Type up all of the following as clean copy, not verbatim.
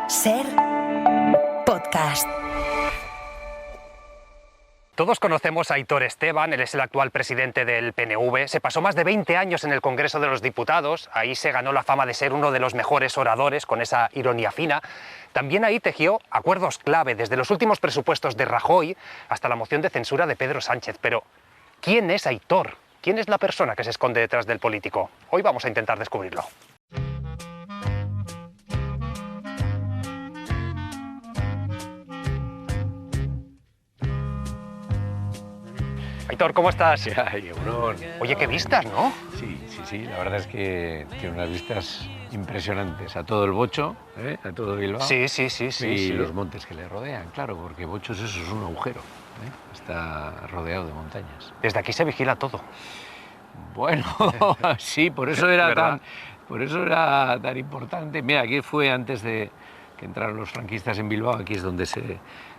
Ser podcast. Todos conocemos a Aitor Esteban, él es el actual presidente del PNV. Se pasó más de 20 años en el Congreso de los Diputados, ahí se ganó la fama de ser uno de los mejores oradores, con esa ironía fina. También ahí tejió acuerdos clave, desde los últimos presupuestos de Rajoy hasta la moción de censura de Pedro Sánchez. Pero, ¿quién es Aitor? ¿Quién es la persona que se esconde detrás del político? Hoy vamos a intentar descubrirlo. Aitor, ¿cómo estás? Ay, Egunon. Oye, qué vistas, ¿no? Sí, la verdad es que tiene unas vistas impresionantes a todo el Bocho, a todo Bilbao. Sí. Y los montes que le rodean, claro, porque Bochos eso es un agujero, está rodeado de montañas. Desde aquí se vigila todo. Bueno, sí, por eso era tan importante. Mira, aquí fue antes de que entraran los franquistas en Bilbao, aquí es donde se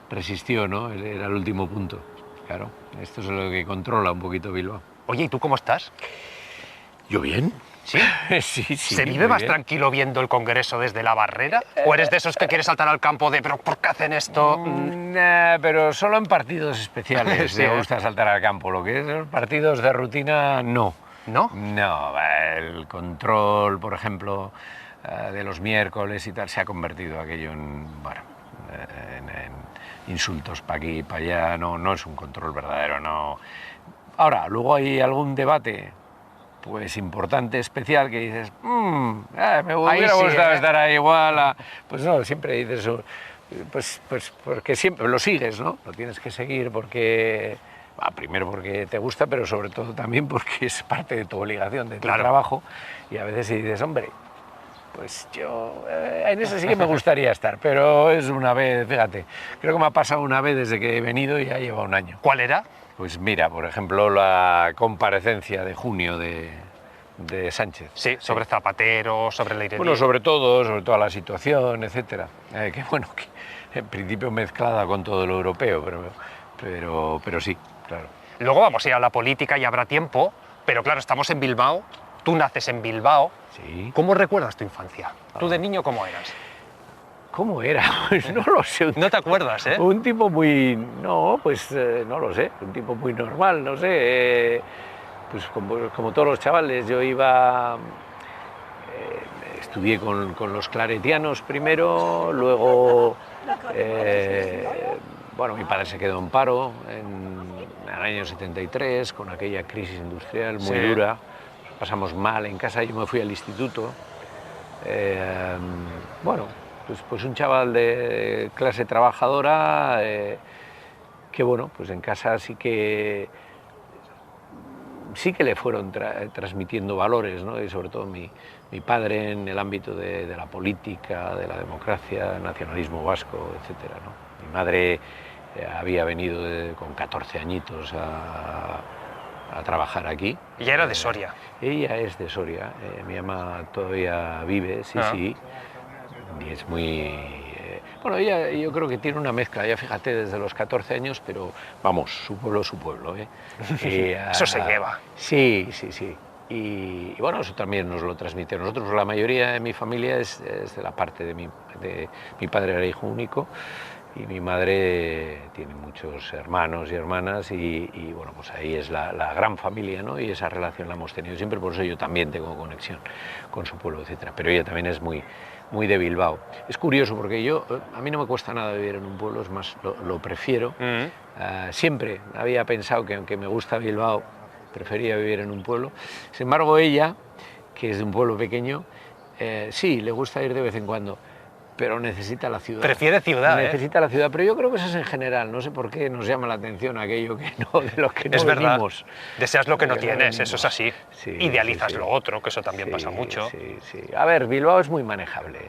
resistió, ¿no? Era el último punto. Claro, esto es lo que controla un poquito Bilbao. Oye, ¿y tú cómo estás? ¿Yo bien? ¿Sí? Sí. ¿Se vive más tranquilo viendo el Congreso desde la barrera? ¿O eres de esos que quieres saltar al campo de ¿pero por qué hacen esto? Pero solo en partidos especiales Sí, me gusta saltar al campo. Lo que es los partidos de rutina, no. ¿No? No, el control, por ejemplo, de los miércoles y tal, se ha convertido aquello en insultos para aquí y para allá, no es un control verdadero, no. Ahora, luego hay algún debate pues importante, especial, que dices, me hubiera gustado estar ahí igual, pues no, siempre dices eso, pues porque siempre lo sigues, ¿no? Lo tienes que seguir porque, primero porque te gusta, pero sobre todo también porque es parte de tu obligación, de tu trabajo, y a veces dices, hombre, pues yo en eso sí que me gustaría estar, pero es una vez, fíjate, creo que me ha pasado una vez desde que he venido y ya lleva un año. ¿Cuál era? Pues mira, por ejemplo, la comparecencia de junio de Sánchez. Sí, sobre Zapatero, sobre la Irene. Bueno, sobre toda la situación, etcétera. Que bueno, que en principio mezclada con todo lo europeo, pero sí, claro. Luego vamos a ir a la política y habrá tiempo, pero claro, estamos en Bilbao, tú naces en Bilbao. Sí. ¿Cómo recuerdas tu infancia? ¿Tú de niño cómo eras? ¿Cómo era? Pues no lo sé. No te acuerdas, ¿eh? Un tipo muy... No, pues no lo sé. Un tipo muy normal, no sé. Pues como todos los chavales, yo iba... estudié con los claretianos primero, luego... mi padre se quedó en paro en el año 73, con aquella crisis industrial muy dura. Pasamos mal en casa, yo me fui al instituto. Pues un chaval de clase trabajadora que bueno, pues en casa sí que le fueron transmitiendo valores, ¿no? Y sobre todo mi padre en el ámbito de la política, de la democracia, nacionalismo vasco, etcétera, ¿no? Mi madre había venido con 14 añitos a trabajar aquí. ¿Y era de Soria? Ella es de Soria, mi ama todavía vive, sí, y es muy... ella yo creo que tiene una mezcla, ya fíjate, desde los 14 años, pero vamos, su pueblo es su pueblo, Eso se lleva. Sí. Y bueno, eso también nos lo transmite. Nosotros, la mayoría de mi familia es de la parte de mi padre era hijo único, y mi madre tiene muchos hermanos y hermanas y bueno, pues ahí es la gran familia, ¿no? Y esa relación la hemos tenido siempre, por eso yo también tengo conexión con su pueblo, etcétera. Pero ella también es muy de Bilbao. Es curioso porque a mí no me cuesta nada vivir en un pueblo, es más, lo prefiero. Siempre había pensado que aunque me gusta Bilbao, prefería vivir en un pueblo. Sin embargo, ella, que es de un pueblo pequeño, sí, le gusta ir de vez en cuando, pero necesita la ciudad. Prefiere ciudad, Necesita la ciudad, pero yo creo que eso es en general. No sé por qué nos llama la atención aquello de lo que no es verdad. venimos. Deseas lo que no tienes, eso es así. Sí, Idealizas sí. lo otro, que eso también pasa mucho. Sí. A ver, Bilbao es muy manejable,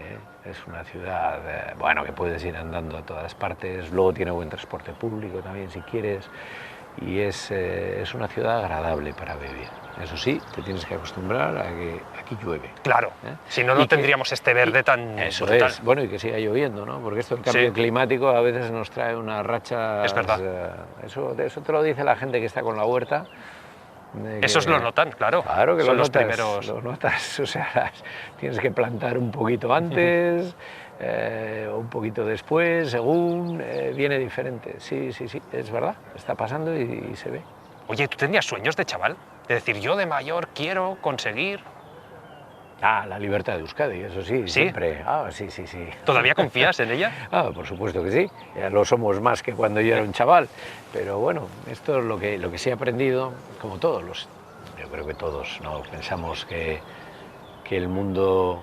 Es una ciudad, que puedes ir andando a todas partes. Luego tiene buen transporte público también, si quieres. Y es una ciudad agradable para vivir. Eso sí, te tienes que acostumbrar a que aquí llueve. Claro, si no, no tendríamos este verde tan Eso brutal. es, bueno, y que siga lloviendo, ¿no? Porque esto, el cambio climático, a veces nos trae unas rachas... Es verdad. Eso te lo dice la gente que está con la huerta. Esos lo notan, claro. Claro que son lo los notas, primeros. lo notas, o sea, tienes que plantar un poquito antes, un poquito después, según, viene diferente. Sí, sí, sí, es verdad, está pasando y se ve. Oye, ¿tú tenías sueños de chaval? De decir, yo de mayor quiero conseguir... Ah, la libertad de Euskadi, eso sí, ¿Sí? siempre. Ah, sí, sí, sí. ¿Todavía confías en ella? Ah, por supuesto que sí, ya lo somos más que cuando yo era un chaval, pero bueno, esto es lo que sí he aprendido, como todos yo creo que todos, ¿no? Pensamos que el mundo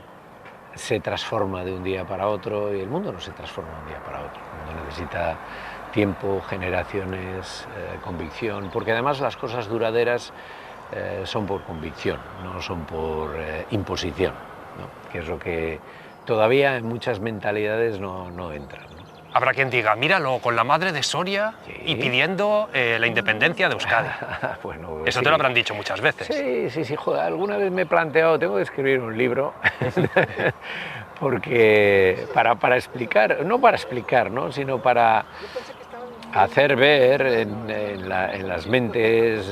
se transforma de un día para otro y el mundo no se transforma de un día para otro, el mundo necesita tiempo, generaciones, convicción, porque además las cosas duraderas son por convicción, no son por imposición, ¿no? Que es lo que todavía en muchas mentalidades no entra, ¿no? Habrá quien diga, míralo, con la madre de Soria Sí. y pidiendo la independencia de Euskadi. Bueno, Eso sí. te lo habrán dicho muchas veces. Sí, sí, sí, joder, alguna vez me he planteado, tengo que escribir un libro, porque para explicar, no para explicar, ¿no? Sino para hacer ver en las mentes,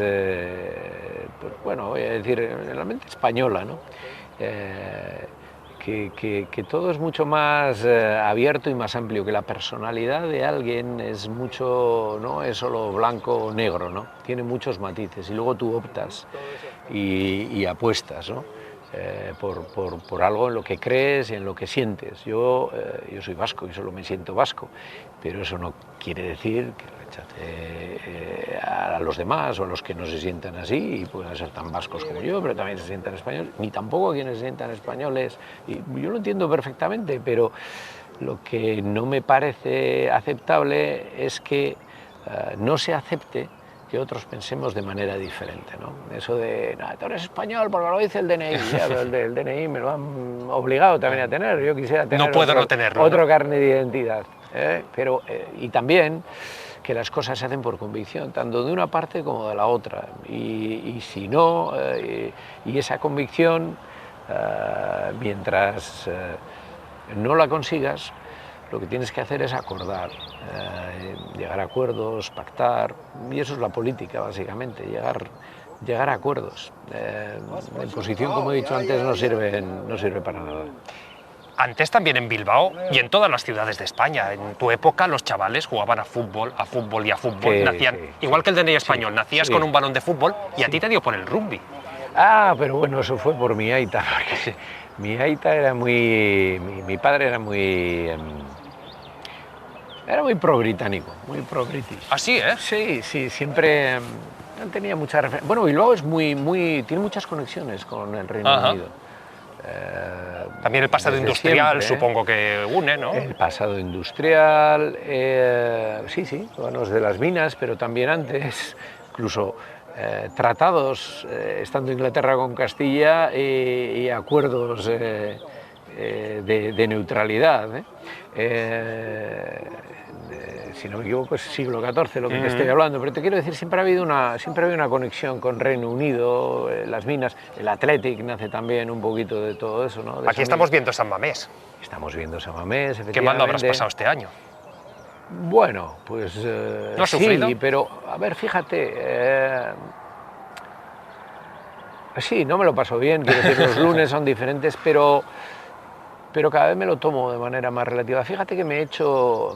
pues, bueno, voy a decir, en la mente española, ¿no? Que todo es mucho más abierto y más amplio, que la personalidad de alguien es mucho, no es solo blanco o negro, ¿no? Tiene muchos matices y luego tú optas y apuestas, ¿no? Por algo en lo que crees y en lo que sientes. Yo soy vasco y solo me siento vasco, pero eso no quiere decir que rechace a los demás o a los que no se sientan así y puedan ser tan vascos como yo, pero también se sientan españoles, ni tampoco a quienes se sientan españoles. Y yo lo entiendo perfectamente, pero lo que no me parece aceptable es que no se acepte que otros pensemos de manera diferente, ¿no? Eso de, no, tú eres español porque lo dice el DNI, ya, pero el DNI me lo han obligado también a tener, yo quisiera tener No puedo no tenerlo, otro ¿no? carnet de identidad, pero, y también que las cosas se hacen por convicción, tanto de una parte como de la otra, y si no, y esa convicción, mientras no la consigas, lo que tienes que hacer es acordar, llegar a acuerdos, pactar, y eso es la política básicamente, llegar a acuerdos. La imposición, como he dicho antes, no sirve para nada. Antes también en Bilbao y en todas las ciudades de España. En tu época los chavales jugaban a fútbol y a fútbol. Sí, Nacían, sí, igual sí, que el DNI español, sí, nacías sí. con un balón de fútbol y a ti te dio por el rugby. Ah, pero bueno, eso fue por mi aita, porque mi aita era muy... Mi padre era muy pro-británico, muy pro-british. Así, ¿eh? Sí, sí, siempre tenía mucha referencia. Bueno, Bilbao es tiene muchas conexiones con el Reino Ajá. Unido. También el pasado Desde industrial siempre, supongo que une, ¿no? El pasado industrial, sí, sí, bueno, es de las minas, pero también antes, incluso tratados, estando Inglaterra con Castilla y acuerdos de neutralidad. Si no me equivoco, es siglo XIV lo que te estoy hablando, pero te quiero decir, siempre ha habido una conexión con Reino Unido, las minas, el Athletic nace también un poquito de todo eso, ¿no? Aquí estamos viendo San Mamés. Estamos viendo San Mamés, efectivamente. ¿Qué mal lo habrás pasado este año? Bueno, pues ¿No has sí, sufrido? pero a ver, fíjate, sí, no me lo paso bien, quiero decir, los lunes son diferentes, pero cada vez me lo tomo de manera más relativa. Fíjate que me he hecho...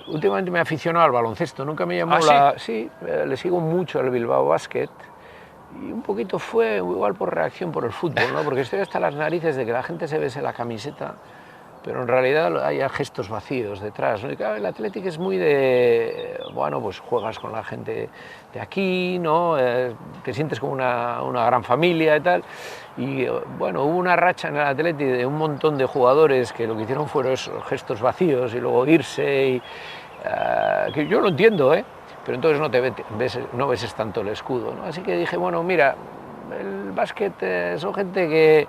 últimamente me he aficionado al baloncesto, nunca me llamó ¿Ah, sí, le sigo mucho al Bilbao Basket, y un poquito fue igual por reacción por el fútbol, ¿no? Porque estoy hasta las narices de que la gente se bese la camiseta, pero en realidad hay gestos vacíos detrás, ¿no? Y claro, el Athletic es muy de, bueno, pues juegas con la gente de aquí, ¿no? Te sientes como una gran familia y tal, y bueno, hubo una racha en el Athletic de un montón de jugadores que lo que hicieron fueron esos gestos vacíos y luego irse, y que yo lo entiendo, pero entonces no beses tanto el escudo, ¿no? Así que dije, bueno, mira, el básquet son gente que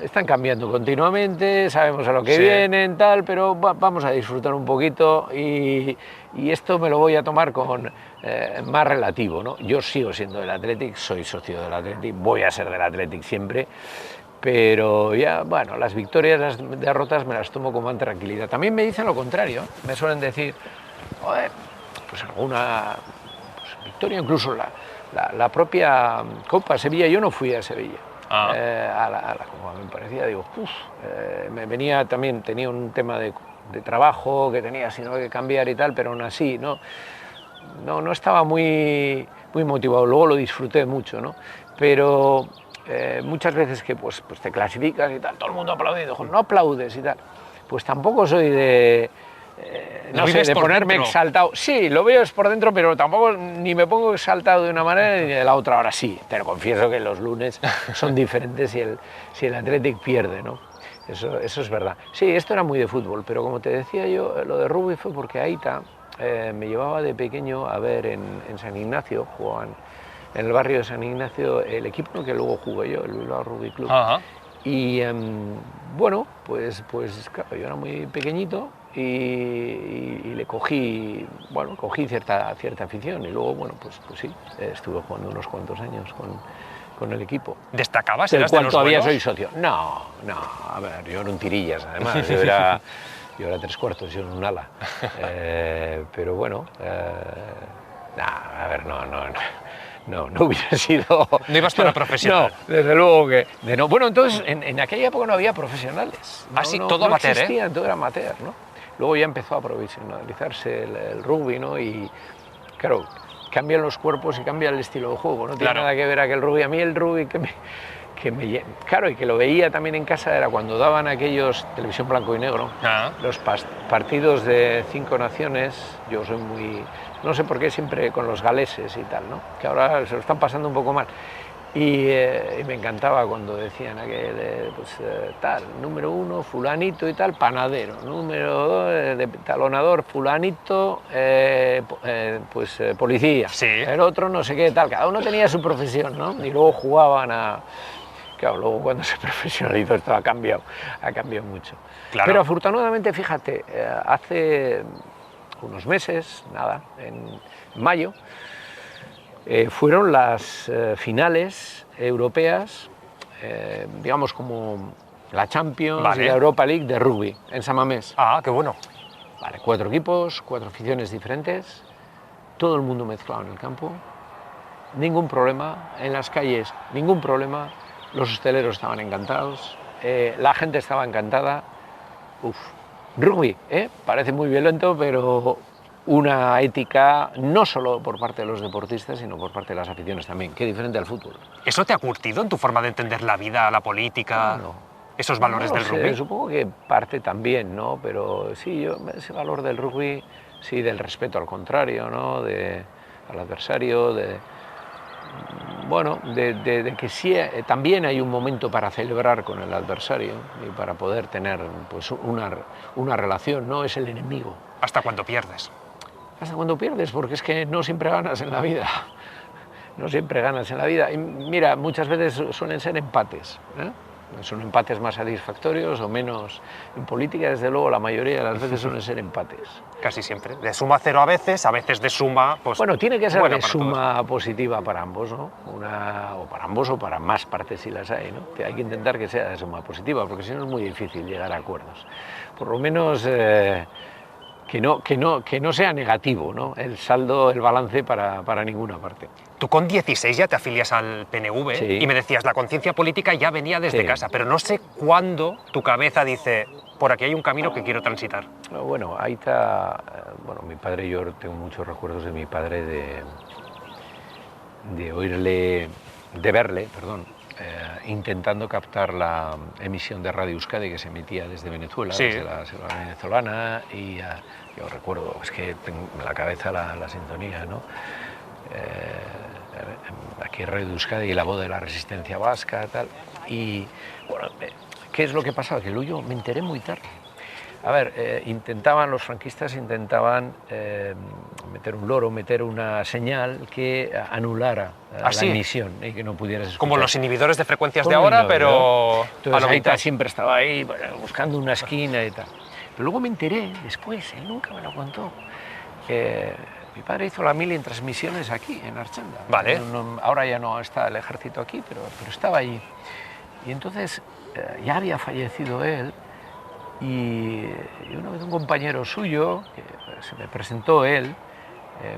están cambiando continuamente, sabemos a lo que vienen, tal, pero vamos a disfrutar un poquito y esto me lo voy a tomar con más relativo, ¿no? Yo sigo siendo del Athletic, soy socio del Athletic, voy a ser del Athletic siempre, pero ya, bueno, las victorias, las derrotas me las tomo con más tranquilidad. También me dicen lo contrario, me suelen decir, joder, pues alguna victoria, incluso la propia Copa Sevilla, yo no fui a Sevilla. como me parecía, digo, me venía también, tenía un tema de trabajo que tenía sino que cambiar y tal, pero aún así no estaba muy motivado. Luego lo disfruté mucho, ¿no? Pero muchas veces que pues te clasificas y tal, todo el mundo aplaude, no aplaudes y tal, pues tampoco soy de de ponerme exaltado. Sí, lo veo es por dentro, pero tampoco ni me pongo exaltado de una manera ni de la otra. Ahora sí, te lo confieso que los lunes son diferentes si el Athletic pierde, ¿no? Eso es verdad. Sí, esto era muy de fútbol, pero como te decía yo, lo de rugby fue porque Aita me llevaba de pequeño a ver en San Ignacio, jugaban en el barrio de San Ignacio el equipo que luego jugué yo, el Bilbao Rugby Club. Ajá. Y bueno, pues claro, yo era muy pequeñito y le cogí cierta afición y luego, bueno, pues sí, estuve jugando unos cuantos años con el equipo. ¿Destacabas? ¿Del ¿Eras cual de los todavía buenos? soy socio? No, a ver, yo era un tirillas, además, yo era 3/4, yo era un ala. Pero bueno, a ver, no hubiera sido... No ibas para profesional. No, desde luego que... no. Bueno, entonces, en aquella época no había profesionales. Sí, todo amateur, existía, todo era amateur, ¿no? Luego ya empezó a profesionalizarse el rugby, ¿no? Y, claro, cambian los cuerpos y cambia el estilo de juego, no tiene nada que ver aquel rugby. A mí el rugby claro, y que lo veía también en casa era cuando daban aquellos, televisión blanco y negro, los partidos de 5 naciones. Yo soy muy... no sé por qué siempre con los galeses y tal, ¿no? Que ahora se lo están pasando un poco mal. Y me encantaba cuando decían aquel, tal, número 1, fulanito y tal, panadero, número 2, de talonador, fulanito, policía, sí. El otro no sé qué tal, cada uno tenía su profesión, ¿no? Y luego jugaban a... Claro, luego cuando se profesionalizó esto ha cambiado mucho. Claro. Pero afortunadamente, fíjate, hace unos meses, en mayo, fueron las finales europeas, digamos como la Champions y la Europa League de rugby, en San Mamés. Qué bueno. Vale, 4 equipos, 4 aficiones diferentes, todo el mundo mezclado en el campo, ningún problema, en las calles ningún problema, los hosteleros estaban encantados, la gente estaba encantada. Rugby, parece muy violento, pero una ética no solo por parte de los deportistas, sino por parte de las aficiones también, que diferente al fútbol. ¿Eso te ha curtido en tu forma de entender la vida, la política, esos valores del rugby? Supongo que parte también, ¿no? Pero sí, ese valor del rugby, sí, del respeto al contrario, ¿no? Al adversario, de que sí, también hay un momento para celebrar con el adversario y para poder tener pues una relación, no es el enemigo. ¿Hasta cuando pierdes? Hasta cuando pierdes, porque es que no siempre ganas en la vida. No siempre ganas en la vida. Y mira, muchas veces suelen ser empates, ¿eh? Son empates más satisfactorios o menos. En política, desde luego, la mayoría de las veces suelen ser empates. Casi siempre. De suma 0 a veces de suma... Pues, bueno, tiene que ser de para suma todos. Positiva para ambos, ¿no? O para ambos o para más partes si las hay, ¿no? Hay que intentar que sea de suma positiva, porque si no es muy difícil llegar a acuerdos. Por lo menos que no sea negativo, ¿no? El saldo, el balance para ninguna parte. Tú con 16 ya te afilias al PNV, sí. Y me decías, la conciencia política ya venía desde casa, pero no sé cuándo tu cabeza dice, por aquí hay un camino que quiero transitar. Bueno, ahí está, mi padre, yo tengo muchos recuerdos de mi padre de verle, intentando captar la emisión de Radio Euskadi que se emitía desde Venezuela, sí. Desde la selva venezolana, y yo recuerdo, es que tengo en la cabeza la sintonía, ¿no? Aquí Radio Euskadi y la voz de la resistencia vasca, tal. Y bueno, ¿qué es lo que pasaba? Que yo me enteré muy tarde. A ver, los franquistas intentaban meter un loro, meter una señal que anulara la emisión y que no pudieras escuchar. Como los inhibidores de frecuencias de ahora, pero... Entonces Aita siempre estaba ahí buscando una esquina y tal. Pero luego me enteré, después, él nunca me lo contó, mi padre hizo la mili en transmisiones aquí, en Archanda. Vale. Ahora ya no está el ejército aquí, pero estaba allí. Y entonces ya había fallecido él, y una vez un compañero suyo, que se me presentó él,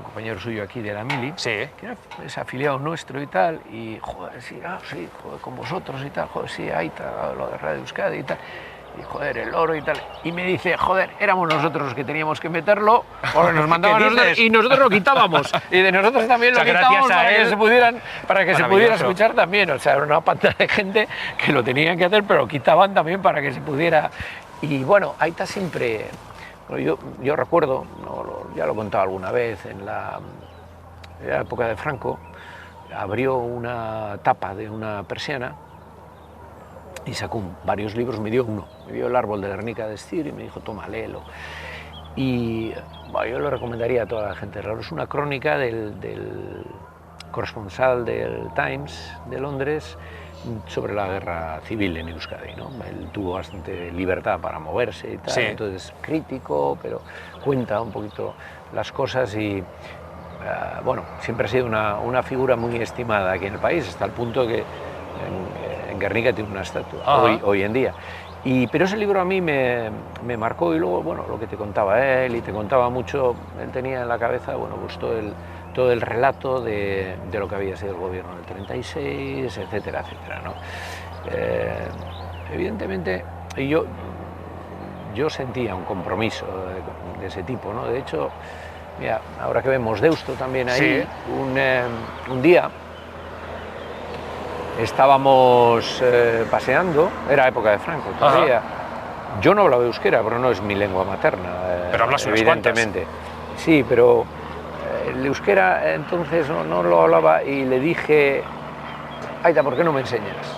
compañero suyo aquí de la Mili, Sí. que es afiliado nuestro y tal, y joder, sí, joder, con vosotros y tal, joder, sí, ahí está, lo de Radio Euskadi y tal, y joder, el oro y tal, y me dice, joder, éramos nosotros los que teníamos que meterlo, porque nos mandaban nosotros, y nosotros lo quitábamos, y de nosotros también lo quitábamos para que se pudiera escuchar también, o sea, era una pantalla de gente que lo tenían que hacer, pero lo quitaban también para que se pudiera, y bueno, ahí está siempre. Yo recuerdo, ya lo he contado alguna vez, en la época de Franco, abrió una tapa de una persiana y sacó varios libros, me dio El árbol de Guernica de Styr y me dijo, toma, léelo. Y bueno, yo lo recomendaría a toda la gente, es una crónica del corresponsal del Times de Londres sobre la guerra civil en Euskadi, ¿no? Él tuvo bastante libertad para moverse y tal, sí. Entonces crítico, pero cuenta un poquito las cosas y bueno, siempre ha sido una figura muy estimada aquí en el país, hasta el punto que en Guernica tiene una estatua hoy en día. Pero ese libro a mí me marcó y luego, bueno, lo que te contaba él y te contaba mucho, él tenía en la cabeza, bueno, pues todo el relato de lo que había sido el gobierno del 36, etcétera, etcétera, ¿no? Evidentemente, yo sentía un compromiso de ese tipo, ¿no? De hecho, mira, ahora que vemos Deusto también ahí, sí. Un día estábamos paseando, era época de Franco todavía. Ajá. Yo no hablaba euskera, pero no es mi lengua materna. Pero hablas evidentemente. Sí, pero el euskera entonces no lo hablaba y le dije, Aita, ¿por qué no me enseñas?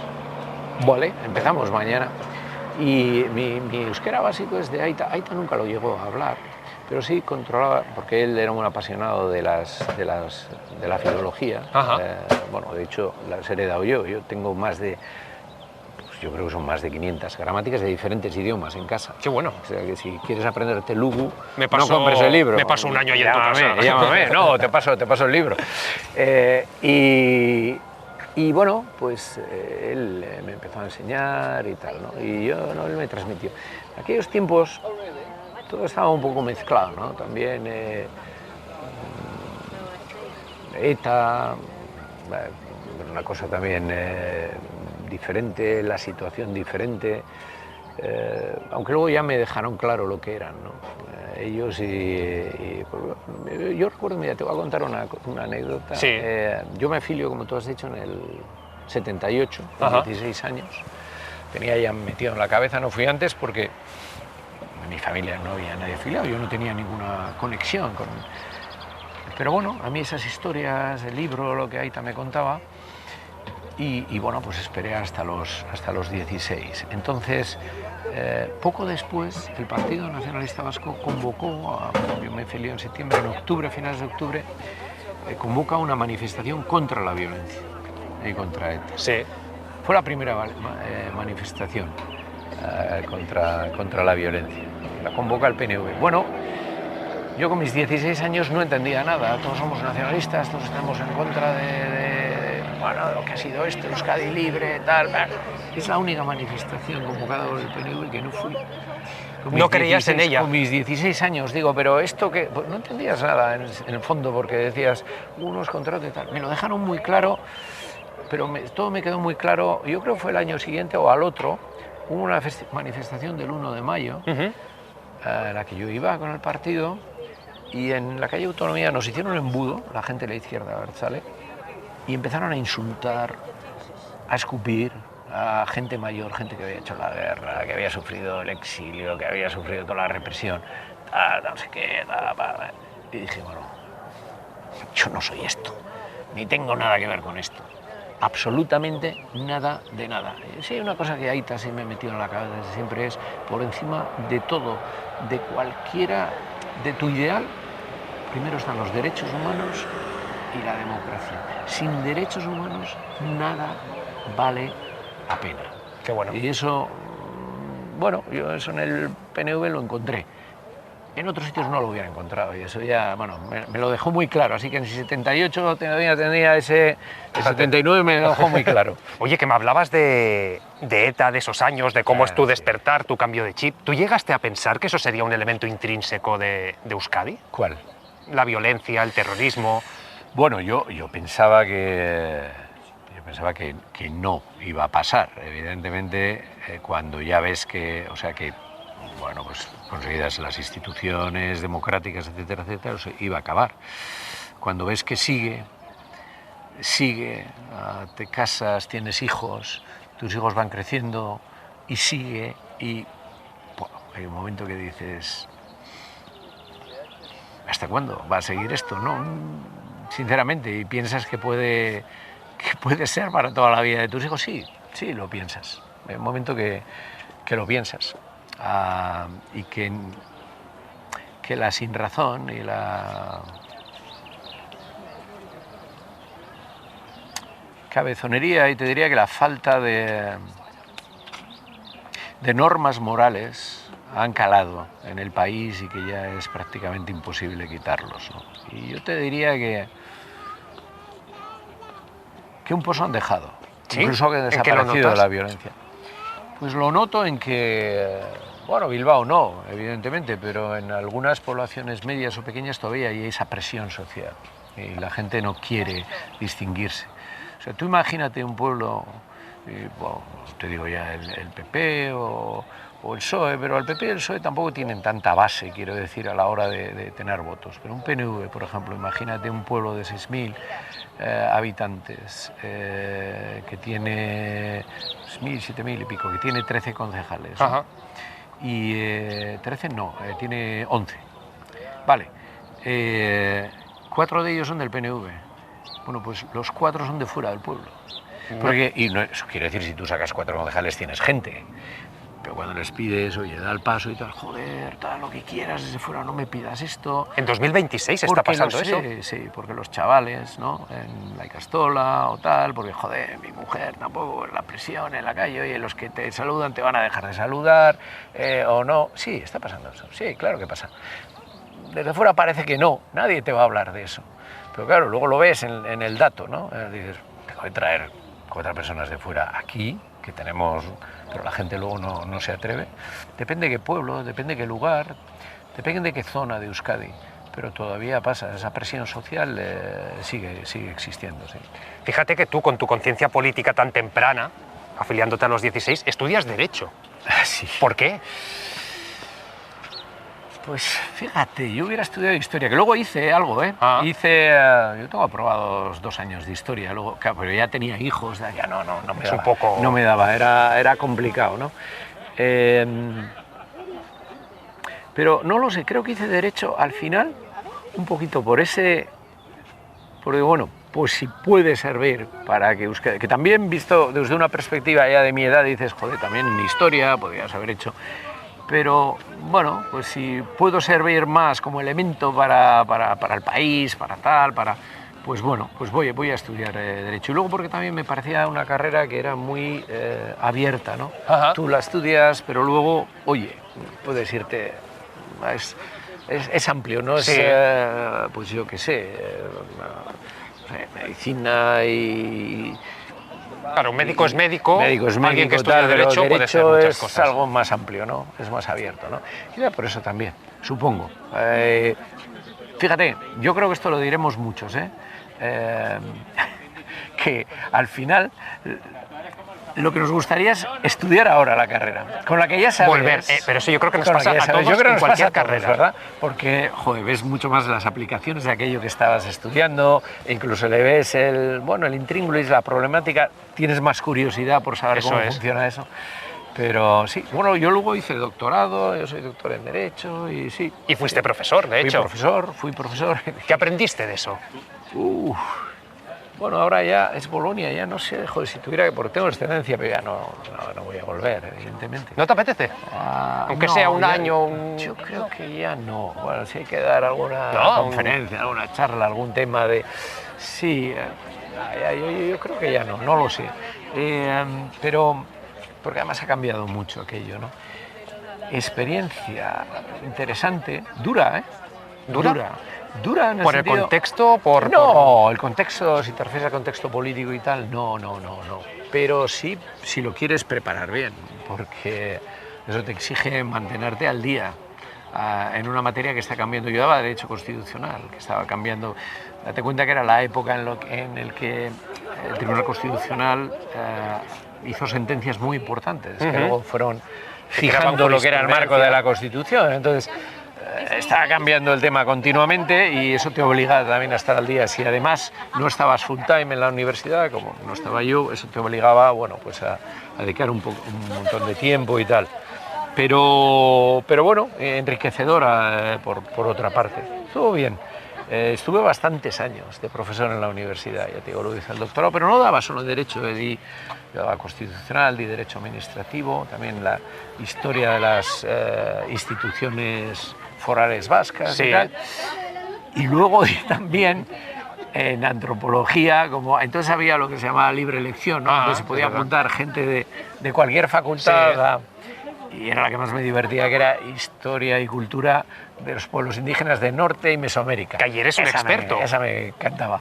Vale, empezamos mañana. Y mi euskera básico es de Aita. Aita nunca lo llegó a hablar, pero sí controlaba, porque él era un apasionado de la filología. Bueno, de hecho, las he heredado yo. Yo tengo yo creo que son más de 500 gramáticas de diferentes idiomas en casa. Qué bueno. O sea que si quieres aprender telugu, no compres el libro. Me paso un año ahí en tu casa. Llámame, no, te paso el libro. Y bueno, pues él me empezó a enseñar y tal, ¿no? Y él me transmitió. En aquellos tiempos todo estaba un poco mezclado, ¿no? También ETA, una cosa también diferente, la situación diferente, aunque luego ya me dejaron claro lo que eran, ¿no? Ellos yo recuerdo, mira, te voy a contar una anécdota. Sí. Yo me afilio, como tú has dicho, en el 78, con 16 años. Tenía ya metido en la cabeza, no fui antes porque en mi familia no había nadie afiliado, yo no tenía ninguna conexión con... Pero bueno, a mí esas historias, el libro, lo que Aita me contaba, y bueno, pues esperé hasta los 16. Entonces, poco después, el Partido Nacionalista Vasco convocó, yo me afilié en septiembre, en octubre, finales de octubre, convoca una manifestación contra la violencia y contra ETA. Sí. Fue la primera manifestación contra la violencia. La convoca el PNV. Bueno, yo con mis 16 años no entendía nada. Todos somos nacionalistas, todos estamos en contra de lo que ha sido esto, Euskadi libre, tal. Es la única manifestación convocada por el PNV que no fui. No creías en ella. Con mis 16 años, digo, pero esto que... Pues no entendías nada en el fondo, porque decías, unos contra otros y tal. Me lo dejaron muy claro, pero todo me quedó muy claro. Yo creo que fue el año siguiente o al otro, hubo una manifestación del 1 de mayo, a la que yo iba con el partido, y en la calle Autonomía nos hicieron embudo, la gente de la izquierda abertzale, y empezaron a insultar, a escupir a gente mayor, gente que había hecho la guerra, que había sufrido el exilio, que había sufrido toda la represión, no sé qué, y dije, bueno, yo no soy esto, ni tengo nada que ver con esto, absolutamente nada de nada. Sí, hay una cosa que Aita sí me metió en la cabeza desde siempre, es por encima de todo, de cualquiera, de tu ideal, primero están los derechos humanos y la democracia. Sin derechos humanos nada vale la pena. Qué bueno. Y eso, bueno, yo eso en el PNV lo encontré. En otros sitios no lo hubiera encontrado y eso ya, bueno, me lo dejó muy claro. Así que en el 78 tenía ese... El 79 me lo dejó muy claro. Oye, que me hablabas de ETA, de esos años, de cómo es tu despertar, tu cambio de chip. ¿Tú llegaste a pensar que eso sería un elemento intrínseco de Euskadi? ¿Cuál? la violencia, el terrorismo. Bueno, yo pensaba que no iba a pasar. Evidentemente, cuando ya ves que, o sea, que, bueno, pues conseguidas las instituciones democráticas, etcétera, etcétera, iba a acabar. Cuando ves que sigue, te casas, tienes hijos, tus hijos van creciendo y sigue, y bueno, hay un momento que dices, ¿hasta cuándo va a seguir esto? No, sinceramente, y piensas que puede ser para toda la vida de tus hijos. Sí, lo piensas. Hay un momento que lo piensas. Y que la sinrazón y la cabezonería, y te diría que la falta de normas morales han calado en el país y que ya es prácticamente imposible quitarlos, ¿no? Y yo te diría que un pozo han dejado, ¿Sí? Incluso que ha desaparecido la violencia. Pues lo noto en que, bueno, Bilbao no, evidentemente, pero en algunas poblaciones medias o pequeñas todavía hay esa presión social y la gente no quiere distinguirse. O sea, tú imagínate un pueblo, bueno, te digo ya el PP o el PSOE, pero el PP y el PSOE tampoco tienen tanta base, quiero decir, a la hora de tener votos. Pero un PNV, por ejemplo, imagínate un pueblo de 6.000 habitantes, que tiene 6.000, 7.000 y pico, que tiene 13 concejales. Ajá. Y 13 no, tiene 11. Vale, 4 de ellos son del PNV. Bueno, pues los 4 son de fuera del pueblo. Porque, y no, eso quiere decir, si tú sacas 4 concejales tienes gente. Pero cuando les pides, oye, da el paso y tal, joder, tal, lo que quieras desde fuera, no me pidas esto. ¿En 2026 está pasando eso? Sí, porque los chavales, ¿no? En la Icastola o tal, porque, joder, mi mujer tampoco, la presión en la calle, oye, los que te saludan te van a dejar de saludar, o no. Sí, está pasando eso, sí, claro que pasa. Desde fuera parece que no, nadie te va a hablar de eso. Pero claro, luego lo ves en el dato, ¿no? Dices, tengo que traer 4 personas de fuera aquí, que tenemos, pero la gente luego no se atreve. Depende de qué pueblo, depende de qué lugar, depende de qué zona de Euskadi, pero todavía pasa, esa presión social sigue existiendo. Sí. Fíjate que tú, con tu conciencia política tan temprana, afiliándote a los 16, estudias Derecho. Sí. ¿Por qué? Pues fíjate, yo hubiera estudiado Historia, que luego hice algo, ¿eh? Yo tengo aprobados 2 años de Historia, luego, claro, pero ya tenía hijos, ya no me es daba, un poco... no me daba, era complicado, ¿no? Pero no lo sé, creo que hice Derecho al final, un poquito porque bueno, pues si puede servir para que Euskadi, que también visto desde una perspectiva ya de mi edad, dices, joder, también en Historia podrías haber hecho... Pero, bueno, pues si puedo servir más como elemento para el país, pues bueno, pues voy a estudiar Derecho. Y luego porque también me parecía una carrera que era muy abierta, ¿no? Ajá. Tú la estudias, pero luego, oye, puedes irte... Es amplio, ¿no? Sí. Pues yo qué sé, medicina y... Claro, un médico es médico, alguien que estudia tal, Derecho puede ser Derecho muchas es cosas. algo más amplio, ¿no? Es más abierto, ¿no? Y por eso también, supongo. Fíjate, yo creo que esto lo diremos muchos, que al final lo que nos gustaría es estudiar ahora la carrera, con la que ya sabes... Volver, pero eso yo creo que nos pasa a todos yo creo que en nos cualquier pasa a todos, carrera. ¿verdad? Porque, joder, ves mucho más las aplicaciones de aquello que estabas estudiando, e incluso le ves el intríngulis, la problemática, tienes más curiosidad por saber cómo funciona eso. Pero sí, bueno, yo luego hice doctorado, yo soy doctor en Derecho y sí. Y fuiste profesor, de hecho. Fui profesor. ¿Qué aprendiste de eso? Bueno, ahora ya es Bolonia, ya no sé, joder, si tuviera que, porque tengo excedencia, pero ya no voy a volver, evidentemente. ¿No te apetece? Aunque sea un año... Yo creo que ya no. Bueno, si hay que dar alguna conferencia, alguna charla, algún tema de... Sí, yo creo que ya no lo sé. Pero, porque además ha cambiado mucho aquello, ¿no? Experiencia interesante, dura, ¿eh? Dura en el ¿Por sentido... el contexto? No, el contexto, si te refieres al contexto político y tal, no. Pero sí, si lo quieres preparar bien, porque eso te exige mantenerte al día en una materia que está cambiando. Yo daba Derecho Constitucional, que estaba cambiando. Date cuenta que era la época en la que el Tribunal Constitucional hizo sentencias muy importantes, que luego fueron fijando lo que era el marco de la Constitución. Entonces, estaba cambiando el tema continuamente y eso te obliga también a estar al día. Si además no estabas full time en la universidad, como no estaba yo, eso te obligaba, bueno, pues a dedicar un montón de tiempo y tal. Pero bueno, enriquecedora por otra parte. Estuvo bien. Estuve bastantes años de profesor en la universidad, ya te digo, lo hice el doctorado, pero no daba solo Derecho, yo daba Constitucional, di Derecho Administrativo, también la historia de las instituciones forales vascas y tal. Y luego también en Antropología, entonces había lo que se llamaba libre elección, ¿no? Entonces se podía apuntar gente de cualquier facultad, y era la que más me divertía, que era Historia y Cultura de los pueblos indígenas de Norte y Mesoamérica. Que ayer es un experto. Esa me encantaba.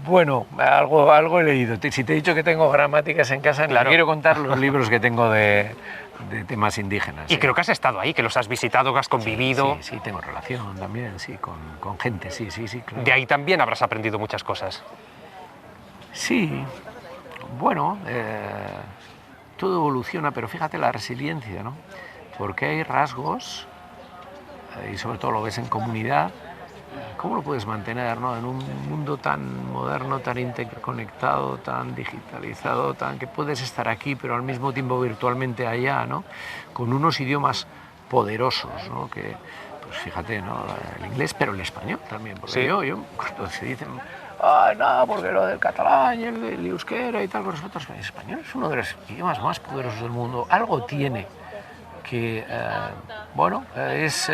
Bueno, algo he leído. Si te he dicho que tengo gramáticas en casa, claro, quiero contar los libros que tengo de temas indígenas. Y creo que has estado ahí, que los has visitado, que has convivido. Sí, tengo relación también, sí, con gente, sí, claro. De ahí también habrás aprendido muchas cosas. Sí, bueno, todo evoluciona, pero fíjate la resiliencia, ¿no? Porque hay rasgos, y sobre todo lo ves en comunidad, ¿cómo lo puedes mantener, ¿no? En un mundo tan moderno, tan interconectado, tan digitalizado, que puedes estar aquí, pero al mismo tiempo virtualmente allá, ¿no? Con unos idiomas poderosos, ¿no? Que, pues fíjate, ¿no? El inglés, pero el español también, porque yo cuando se dicen, no, porque lo del catalán y el euskera y tal, con respecto al español, es uno de los idiomas más poderosos del mundo. Algo tiene que, es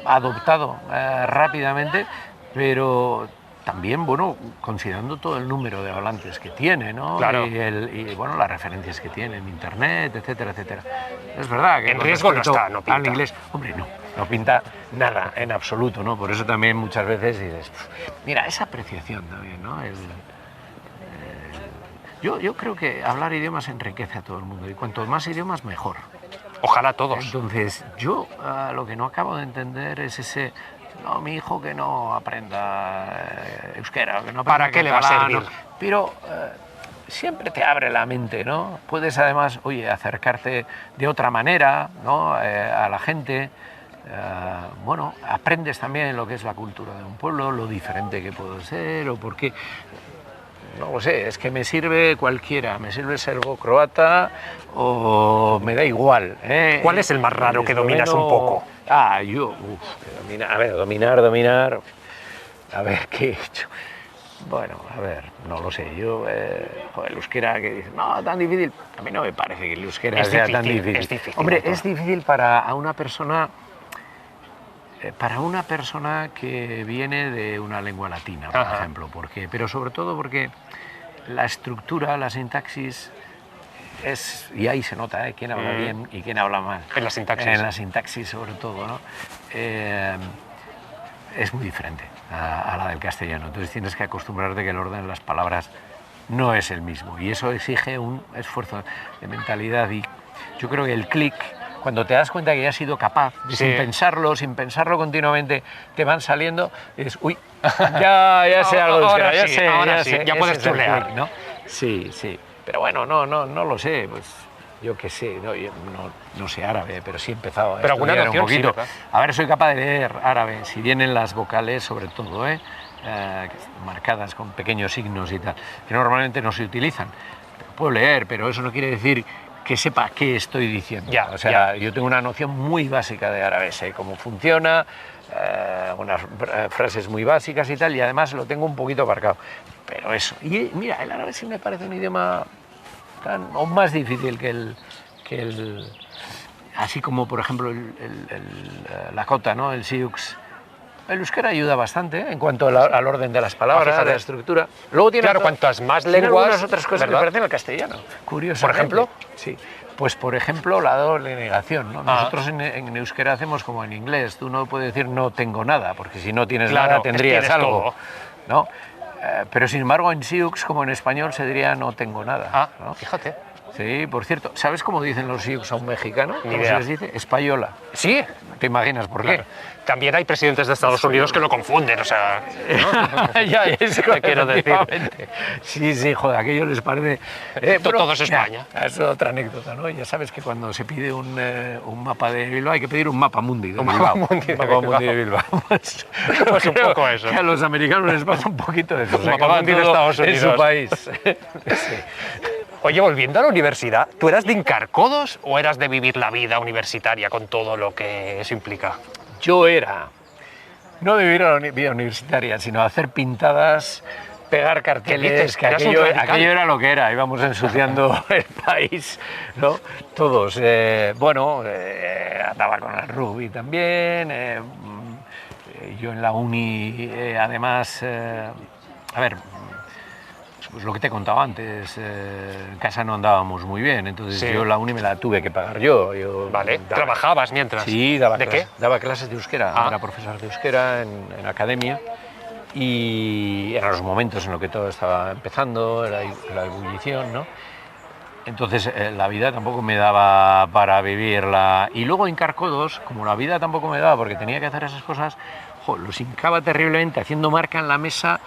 adoptado rápidamente, pero también, considerando todo el número de hablantes que tiene, ¿no? Claro. Y las referencias que tiene en Internet, etcétera, etcétera. Es verdad que en riesgo no está, no pinta. Al inglés, hombre, no pinta nada, en absoluto, ¿no? Por eso también muchas veces dices, mira, esa apreciación también, ¿no? Yo creo que hablar idiomas enriquece a todo el mundo, y cuanto más idiomas, mejor. Ojalá todos. Entonces, yo lo que no acabo de entender es ese, no, mi hijo que no aprenda euskera, que no aprenda ¿Para qué le va a servir? Pero siempre te abre la mente, ¿no? Puedes además, acercarte de otra manera, ¿no? A la gente. Aprendes también lo que es la cultura de un pueblo, lo diferente que puede ser, o por qué. No lo sé, es que me sirve cualquiera, me sirve serbo-croata o me da igual. ¿Cuál es el más raro que dominas un poco? Dominar, a ver, ¿qué he hecho? Bueno, a ver, no lo sé, el euskera que dice, no, tan difícil, a mí no me parece que el euskera sea tan difícil. Es difícil. Hombre, es difícil para una persona que viene de una lengua latina, por ejemplo, pero sobre todo porque la estructura, la sintaxis, y ahí se nota quién habla bien y quién habla mal. En la sintaxis. En la sintaxis, sobre todo, ¿no? Es muy diferente a la del castellano. Entonces tienes que acostumbrarte que el orden de las palabras no es el mismo. Y eso exige un esfuerzo de mentalidad. Y yo creo que el clic, cuando te das cuenta que ya has sido capaz, sin pensarlo continuamente, te van saliendo, y dices, ya sé algo de euskera, ya puedes chulear, ¿no? Sí. Pero bueno, no lo sé, pues yo qué sé, no sé árabe, pero sí he empezado a estudiar un poquito. A ver, soy capaz de leer árabe, si vienen las vocales sobre todo, marcadas con pequeños signos y tal, que normalmente no se utilizan. Puedo leer, pero eso no quiere decir que sepa qué estoy diciendo. Yo tengo una noción muy básica de árabe, sé cómo funciona, unas frases muy básicas y tal, y además lo tengo un poquito aparcado. Pero eso. Y mira, el árabe sí me parece un idioma o más difícil que el así como, por ejemplo, el lakota, ¿no? El sioux. El euskera ayuda bastante en cuanto al orden de las palabras, a la estructura. Luego tiene cuantas más tiene lenguas, algunas otras cosas ¿verdad? que parecen al castellano. Curioso. ¿Por ejemplo? Sí. Pues, por ejemplo, la doble negación, ¿no? Nosotros en euskera hacemos como en inglés. Tú no puedes decir no tengo nada, porque si no tienes nada tendrías algo. Todo. ¿No? Pero sin embargo en sioux, como en español, se diría no tengo nada. ¿No? Fíjate. Sí, por cierto, ¿sabes cómo dicen los sioux a un mexicano? Ni ¿Cómo idea. se les dice? Espayola. ¿Sí? ¿Te imaginas por qué? Claro. También hay presidentes de Estados Unidos que lo confunden, o sea, ¿no? Ya, eso te quiero decir. efectivamente. Sí, sí, joder, aquello les parece... Todo es España. Ya, es otra anécdota, ¿no? Ya sabes que cuando se pide un mapa de Bilbao hay que pedir un mapa mundi de Bilbao. Mapa mundi de Bilbao. Pues un creo poco eso. que a los americanos les pasa un poquito de eso. Un se mapa acaban mundi de todo Estados en su Unidos. país. Sí. Oye, volviendo a la universidad, ¿tú eras de hincar codos o eras de vivir la vida universitaria con todo lo que eso implica? Yo era, no de vivir la vida universitaria, sino hacer pintadas, pegar carteles, dices? que ¿Eras un aquello radical? era lo que era, íbamos ensuciando el país, ¿no? Todos. Andaba con el rugby también, yo en la uni, además, a ver, pues lo que te he contado antes, en casa no andábamos muy bien, entonces Sí. yo la uni me la tuve que pagar yo. Vale, ¿trabajabas mientras? Sí, daba ¿De clases, qué? daba clases de euskera, Ah. era profesor de euskera en academia y eran los momentos en los que todo estaba empezando, la ebullición, ¿no? Entonces la vida tampoco me daba para vivirla. Y luego hincar codos, como la vida tampoco me daba porque tenía que hacer esas cosas, los hincaba terriblemente haciendo marca en la mesa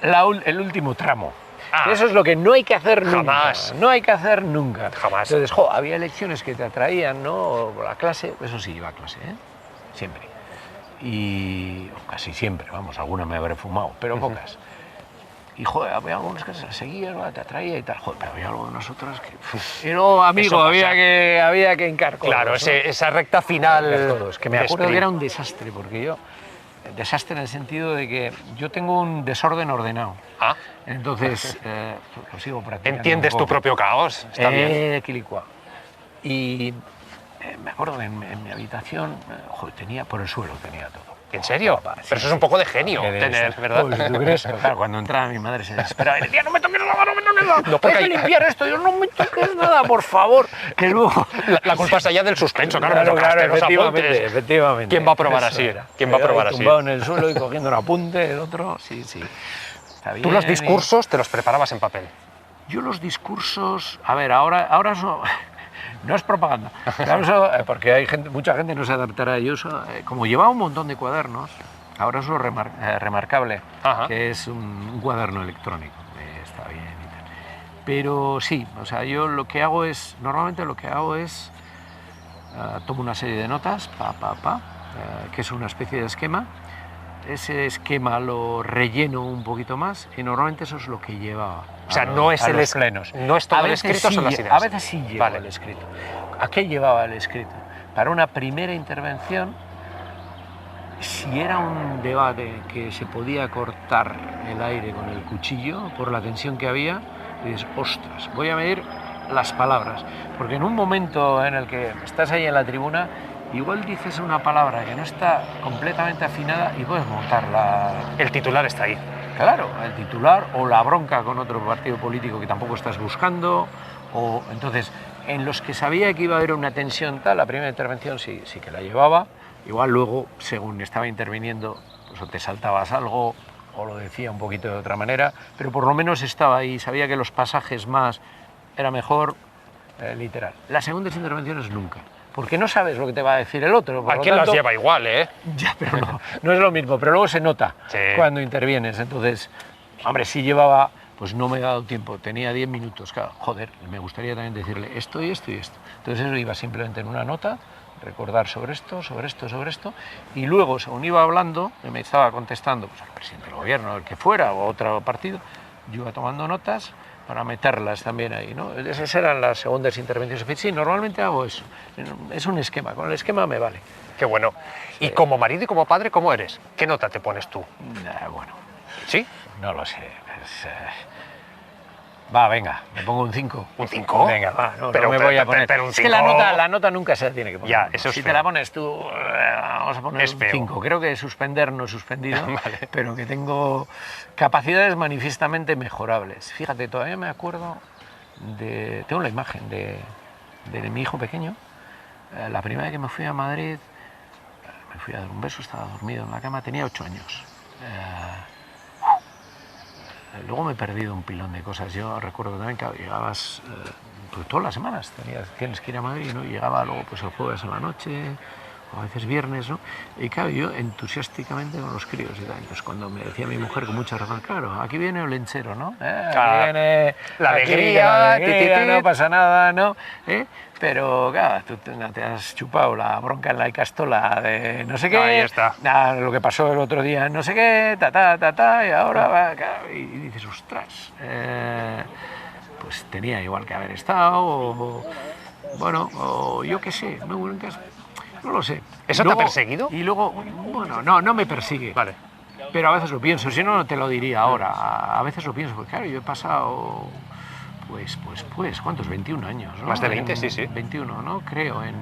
el último tramo. Ah. Eso es lo que no hay que hacer nunca. Jamás. No hay que hacer nunca. Jamás. Entonces, había lecciones que te atraían, ¿no? O la clase, eso sí, iba a clase, ¿eh? Siempre. Y o casi siempre, vamos, alguna me habré fumado, pero pocas. Y, joder, había algunas que se seguían, ¿no? Te atraía y tal, joder, pero había algunas otras que... Y no, amigo, Eso pasa. había que hincar codos, Claro, ¿no? esa recta final. Hincar codos, que me de acuerdo sprint. que era un desastre, porque yo... Desastre en el sentido de que yo tengo un desorden ordenado. Ah, Entonces, lo sigo practicando. entiendes un tu poco. propio caos. Está bien. Quilicua. Y me acuerdo que en mi habitación, joder, tenía por el suelo, tenía todo. ¿En serio? Papá, sí, Pero eso es un poco de genio, Que de tener, eso. ¿verdad? Joder, ¿tú crees? Pero claro, cuando entraba mi madre se desesperaba y decía, no me toques nada, no me toques nada, No, porque hay que hay- limpiar esto, yo no me toques nada, por favor. Que luego... La culpa es allá del suspenso, claro, me tocaste los apuntes. efectivamente. ¿Quién va a probar Eso así? era. ¿Quién va a probar Ahí así? tumbado en el suelo y cogiendo un apunte, el otro, sí, sí. Está Tú los bien, discursos te los preparabas en papel. Yo los discursos, a ver, ahora eso no es propaganda, claro, eso, porque hay mucha gente no se adaptará a ellos. Como llevaba un montón de cuadernos, ahora es lo remarcable, Ajá. que es un cuaderno electrónico, está bien y tal. Pero sí, o sea, yo normalmente lo que hago es, tomo una serie de notas, que es una especie de esquema. Ese esquema lo relleno un poquito más y normalmente eso es lo que llevaba. O sea, no es a el los plenos. no es todo A el veces escrito, sí son las ideas. A veces sí llevo Vale. el escrito. ¿A qué llevaba el escrito? Para una primera intervención, si era un debate que se podía cortar el aire con el cuchillo por la tensión que había, dices, ostras, voy a medir las palabras. Porque en un momento en el que estás ahí en la tribuna, igual dices una palabra que no está completamente afinada y puedes montarla. El titular está ahí. Claro, el titular o la bronca con otro partido político que tampoco estás buscando. O entonces, en los que sabía que iba a haber una tensión tal, la primera intervención sí que la llevaba. Igual luego, según estaba interviniendo, pues o te saltabas algo o lo decía un poquito de otra manera, pero por lo menos estaba ahí, sabía que los pasajes más era mejor literal. Las segundas intervenciones nunca, porque no sabes lo que te va a decir el otro. Por ¿A lo quién las tanto, lleva igual, eh? ya, pero no es lo mismo, pero luego se nota Sí. cuando intervienes. Entonces, hombre, si llevaba, pues no me he dado tiempo, tenía 10 minutos, claro, joder, me gustaría también decirle esto y esto y esto. Entonces eso iba simplemente en una nota, recordar sobre esto, y luego, según iba hablando, me estaba contestando pues, al presidente del gobierno, el que fuera, o otro partido, yo iba tomando notas para meterlas también ahí, ¿no? Esas eran las segundas intervenciones. Sí, normalmente hago eso, es un esquema, con el esquema me vale. Qué bueno. Y como marido y como padre, ¿cómo eres? ¿Qué nota te pones tú? Bueno, ¿Sí? no lo sé. Va, venga, me pongo un 5. ¿Un 5? Venga, va, no, Pero- no me pero- voy a poner. pero un Es que 5 la nota nunca se la tiene que poner. Ya, eso es si feo. te la pones tú, vamos a poner Es un feo. 5. Creo que suspender no he suspendido, Vale. pero que tengo capacidades manifiestamente mejorables. Fíjate, todavía me acuerdo tengo la imagen de mi hijo pequeño. La primera vez que me fui a Madrid, me fui a dar un beso, estaba dormido en la cama, tenía 8 años. luego me he perdido un pilón de cosas. Yo recuerdo también que llegabas pues todas las semanas, tienes que ir a Madrid, ¿no? Y llegaba luego pues el jueves a la noche, o a veces viernes, ¿no? Y claro, yo entusiasticamente con los críos y tal. Entonces cuando me decía mi mujer con mucha razón, claro, aquí viene el lenchero, ¿no? Aquí viene la alegría, no pasa nada, ¿no? Pero claro, tú te has chupado la bronca en la Icastola de no sé qué, ahí está. Lo que pasó el otro día, no sé qué, y ahora va, claro, y dices, ostras, pues tenía igual que haber estado, o, bueno, o yo qué sé, no lo sé. ¿Eso te ha perseguido? Y luego, bueno, no me persigue. Vale. Pero a veces lo pienso, si no, no te lo diría ahora. A veces lo pienso, porque claro, yo he pasado, pues, ¿cuántos? 21 años, ¿no? Más de 20, sí. 21, ¿no? Creo, en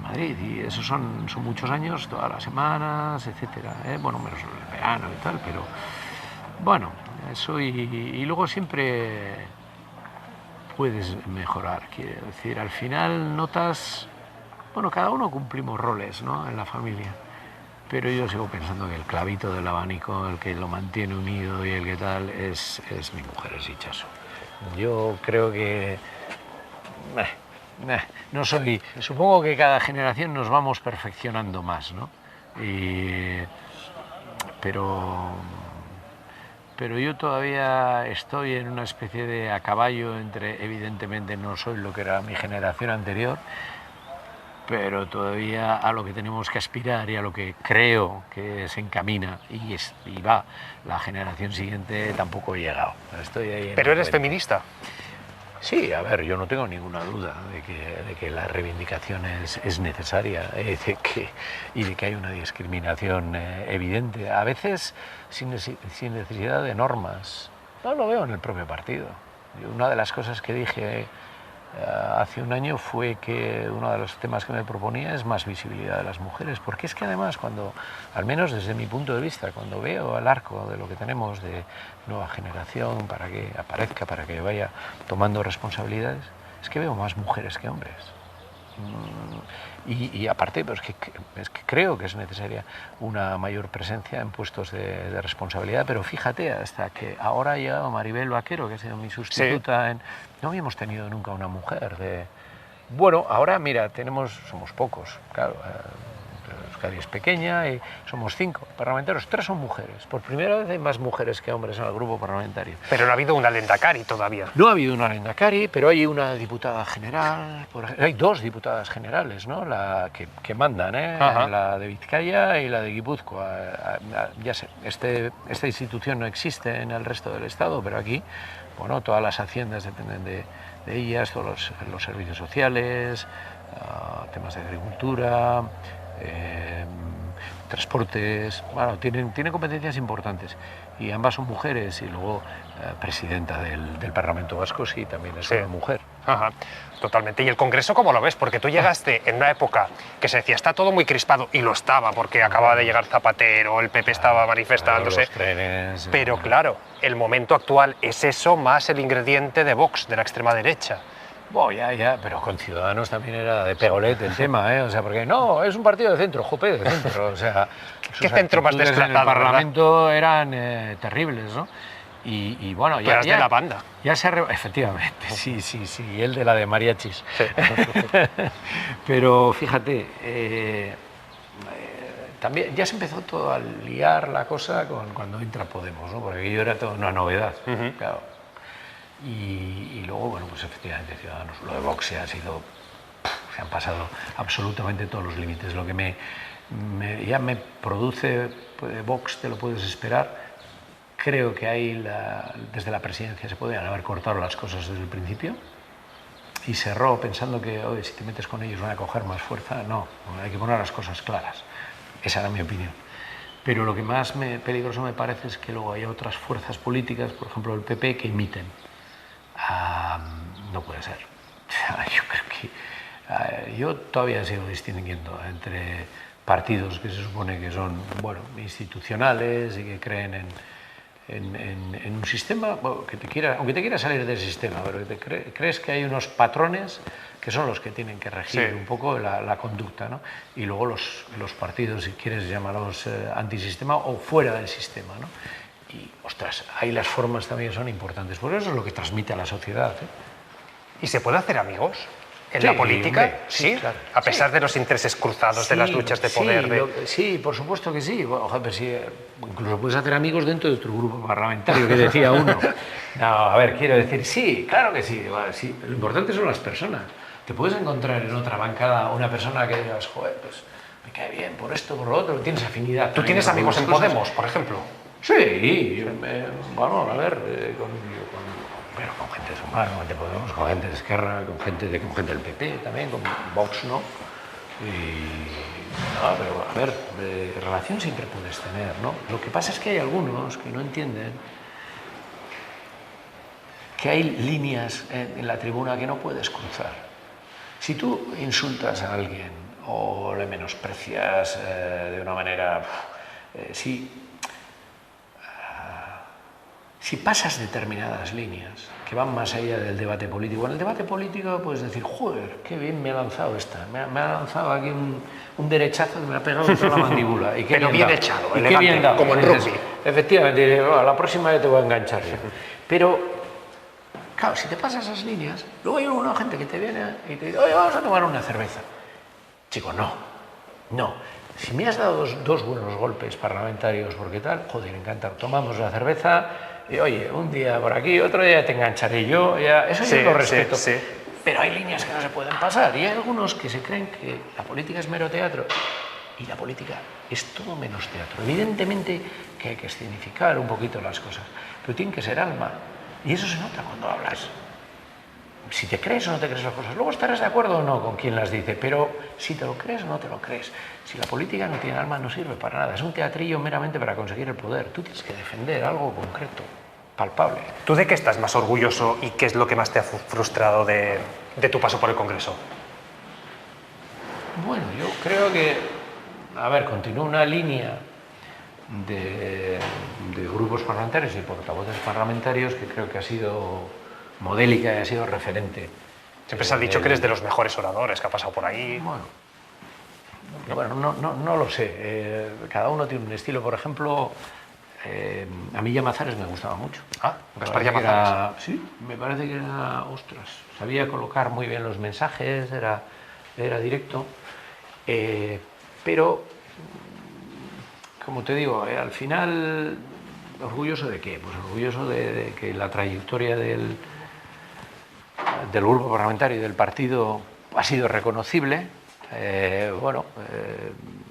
Madrid. Y esos son muchos años, todas las semanas, etcétera. Bueno, menos el verano y tal, pero bueno, eso y luego siempre puedes mejorar. Quiero decir, al final notas, bueno, cada uno cumplimos roles, ¿no? En la familia. Pero yo sigo pensando que el clavito del abanico, el que lo mantiene unido y el que tal, es mi mujer, es Itxaso. Yo creo que... no soy... Supongo que cada generación nos vamos perfeccionando más, ¿no? Pero yo todavía estoy en una especie de a caballo entre, evidentemente no soy lo que era mi generación anterior, pero todavía a lo que tenemos que aspirar y a lo que creo que se encamina y va la generación siguiente tampoco he llegado. Estoy ahí. ¿Pero eres feminista? Sí, a ver, yo no tengo ninguna duda de que la reivindicación es necesaria y de que hay una discriminación evidente, a veces sin necesidad de normas. No lo veo en el propio partido. Una de las cosas que dije hace un año fue que uno de los temas que me proponía es más visibilidad de las mujeres, porque es que además cuando, al menos desde mi punto de vista, cuando veo el arco de lo que tenemos de nueva generación para que aparezca, para que vaya tomando responsabilidades, es que veo más mujeres que hombres. Y aparte, pues es que creo que es necesaria una mayor presencia en puestos de responsabilidad, pero fíjate, hasta que ahora ha llegado Maribel Vaquero, que ha sido mi sustituta, sí. No habíamos tenido nunca una mujer Bueno, ahora mira, somos pocos, claro, Euskadi es pequeña y somos 5 parlamentarios, 3 son mujeres. Por primera vez hay más mujeres que hombres en el grupo parlamentario. Pero no ha habido una Lehendakari todavía. No ha habido una Lehendakari, pero hay una diputada general, hay 2 diputadas generales, ¿no? La que mandan, la de Vizcaya y la de Guipúzcoa. Ya sé, esta institución no existe en el resto del Estado, pero aquí, bueno, todas las haciendas dependen de ellas, todos los servicios sociales, temas de agricultura, transportes, bueno, tienen competencias importantes y ambas son mujeres y luego presidenta del Parlamento Vasco sí, también es una mujer. Ajá, totalmente. ¿Y el Congreso cómo lo ves? Porque tú llegaste en una época que se decía está todo muy crispado y lo estaba porque acababa de llegar Zapatero, el PP estaba manifestándose, los trenes, pero claro, el momento actual es eso más el ingrediente de Vox, de la extrema derecha. Bueno, ya, pero con Ciudadanos también era de pegolete el tema, O sea, porque no, es un partido de centro, jope, de centro, o sea... ¿Qué centro más desplazado, en el Parlamento eran terribles, ¿no? Y bueno, ya... de la banda. Efectivamente, sí, el de la de mariachis. Sí. Pero fíjate, también ya se empezó todo a liar la cosa cuando entra Podemos, ¿no? Porque aquello era toda una novedad, claro. Y luego, bueno, pues efectivamente Ciudadanos, lo de Vox se han pasado absolutamente todos los límites. Lo que ya me produce Vox, te lo puedes esperar. Creo que ahí desde la presidencia se podían haber cortado las cosas desde el principio y cerró pensando que si te metes con ellos van a coger más fuerza. No, hay que poner las cosas claras. Esa era mi opinión. Pero lo que más peligroso me parece es que luego hay otras fuerzas políticas, por ejemplo el PP, que imiten. No puede ser. Yo creo que yo todavía sigo distinguiendo entre partidos que se supone que son, bueno, institucionales y que creen en un sistema, bueno, aunque te quiera salir del sistema, pero que crees que hay unos patrones que son los que tienen que regir un poco la conducta, ¿no? Y luego los partidos, si quieres llamarlos antisistema o fuera del sistema, ¿no? Y, ostras, ahí las formas también son importantes. Por eso es lo que transmite a la sociedad. ¿Y se puede hacer amigos en Sí, la política? hombre, sí, claro. A pesar Sí. de los intereses cruzados, de las luchas de poder. Sí, por supuesto que sí. Bueno, joder, sí. Incluso puedes hacer amigos dentro de tu grupo parlamentario, que decía uno. No, a ver, quiero decir, sí, claro que sí. Bueno, sí. Lo importante son las personas. Te puedes encontrar en otra bancada una persona que digas, joder, pues me cae bien por esto, por lo otro, tienes afinidad. ¿Tú tienes amigos en Podemos, por ejemplo? Sí, bueno, a ver, con gente de Sumar, con gente de Podemos, con gente de Esquerra, con gente del PP también, con Vox, ¿no? No, pero a ver, relación siempre puedes tener, ¿no? Lo que pasa es que hay algunos que no entienden que hay líneas en la tribuna que no puedes cruzar. Si tú insultas a alguien o le menosprecias de una manera... Si pasas determinadas líneas que van más allá del debate político, en el debate político puedes decir, joder, qué bien me ha lanzado esta, me ha lanzado aquí un derechazo que me ha pegado contra la mandíbula. Y qué Pero bien dado. echado, Y elegante, qué bien dado. como en rugby. Efectivamente, a la próxima ya te voy a enganchar yo. Pero, claro, si te pasas esas líneas, luego hay una gente que te viene y te dice, oye, vamos a tomar una cerveza. Chico, no. Si me has dado dos buenos golpes parlamentarios, porque tal, joder, encantado, tomamos la cerveza y oye, un día por aquí, otro día te engancharé yo, ya, eso yo lo respeto. Sí. Pero hay líneas que no se pueden pasar y hay algunos que se creen que la política es mero teatro y la política es todo menos teatro. Evidentemente que hay que escenificar un poquito las cosas, pero tiene que ser alma y eso se nota cuando hablas. Si te crees o no te crees las cosas, luego estarás de acuerdo o no con quien las dice, pero si te lo crees o no te lo crees, si la política no tiene alma no sirve para nada, es un teatrillo meramente para conseguir el poder. Tú tienes que defender algo concreto, palpable. ¿Tú de qué estás más orgulloso y qué es lo que más te ha frustrado de tu paso por el Congreso? Bueno, yo creo que, a ver, continúa una línea de grupos parlamentarios y portavoces parlamentarios que creo que ha sido modélica y ha sido referente. Siempre se ha dicho que eres de los mejores oradores que ha pasado por ahí. Bueno, no lo sé. Cada uno tiene un estilo. Por ejemplo, a mí Llamazares me gustaba mucho. Gaspar Llamazares. Sí, me parece que era, ostras, sabía colocar muy bien los mensajes, era directo. Pero, como te digo, al final, ¿orgulloso de qué? Pues orgulloso de que la trayectoria del grupo parlamentario y del partido ha sido reconocible,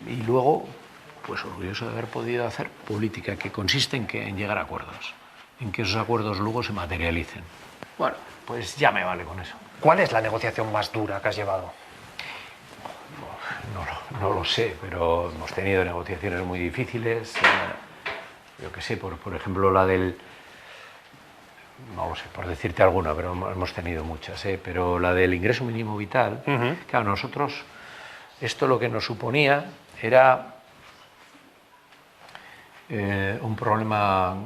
y luego, pues orgulloso de haber podido hacer política que consiste en llegar a acuerdos, en que esos acuerdos luego se materialicen. Bueno, pues ya me vale con eso. ¿Cuál es la negociación más dura que has llevado? No lo sé, pero hemos tenido negociaciones muy difíciles. Yo qué sé, por ejemplo, la del... No lo sé, por decirte alguna, pero hemos tenido muchas, pero la del ingreso mínimo vital, claro, nosotros, esto lo que nos suponía era un problema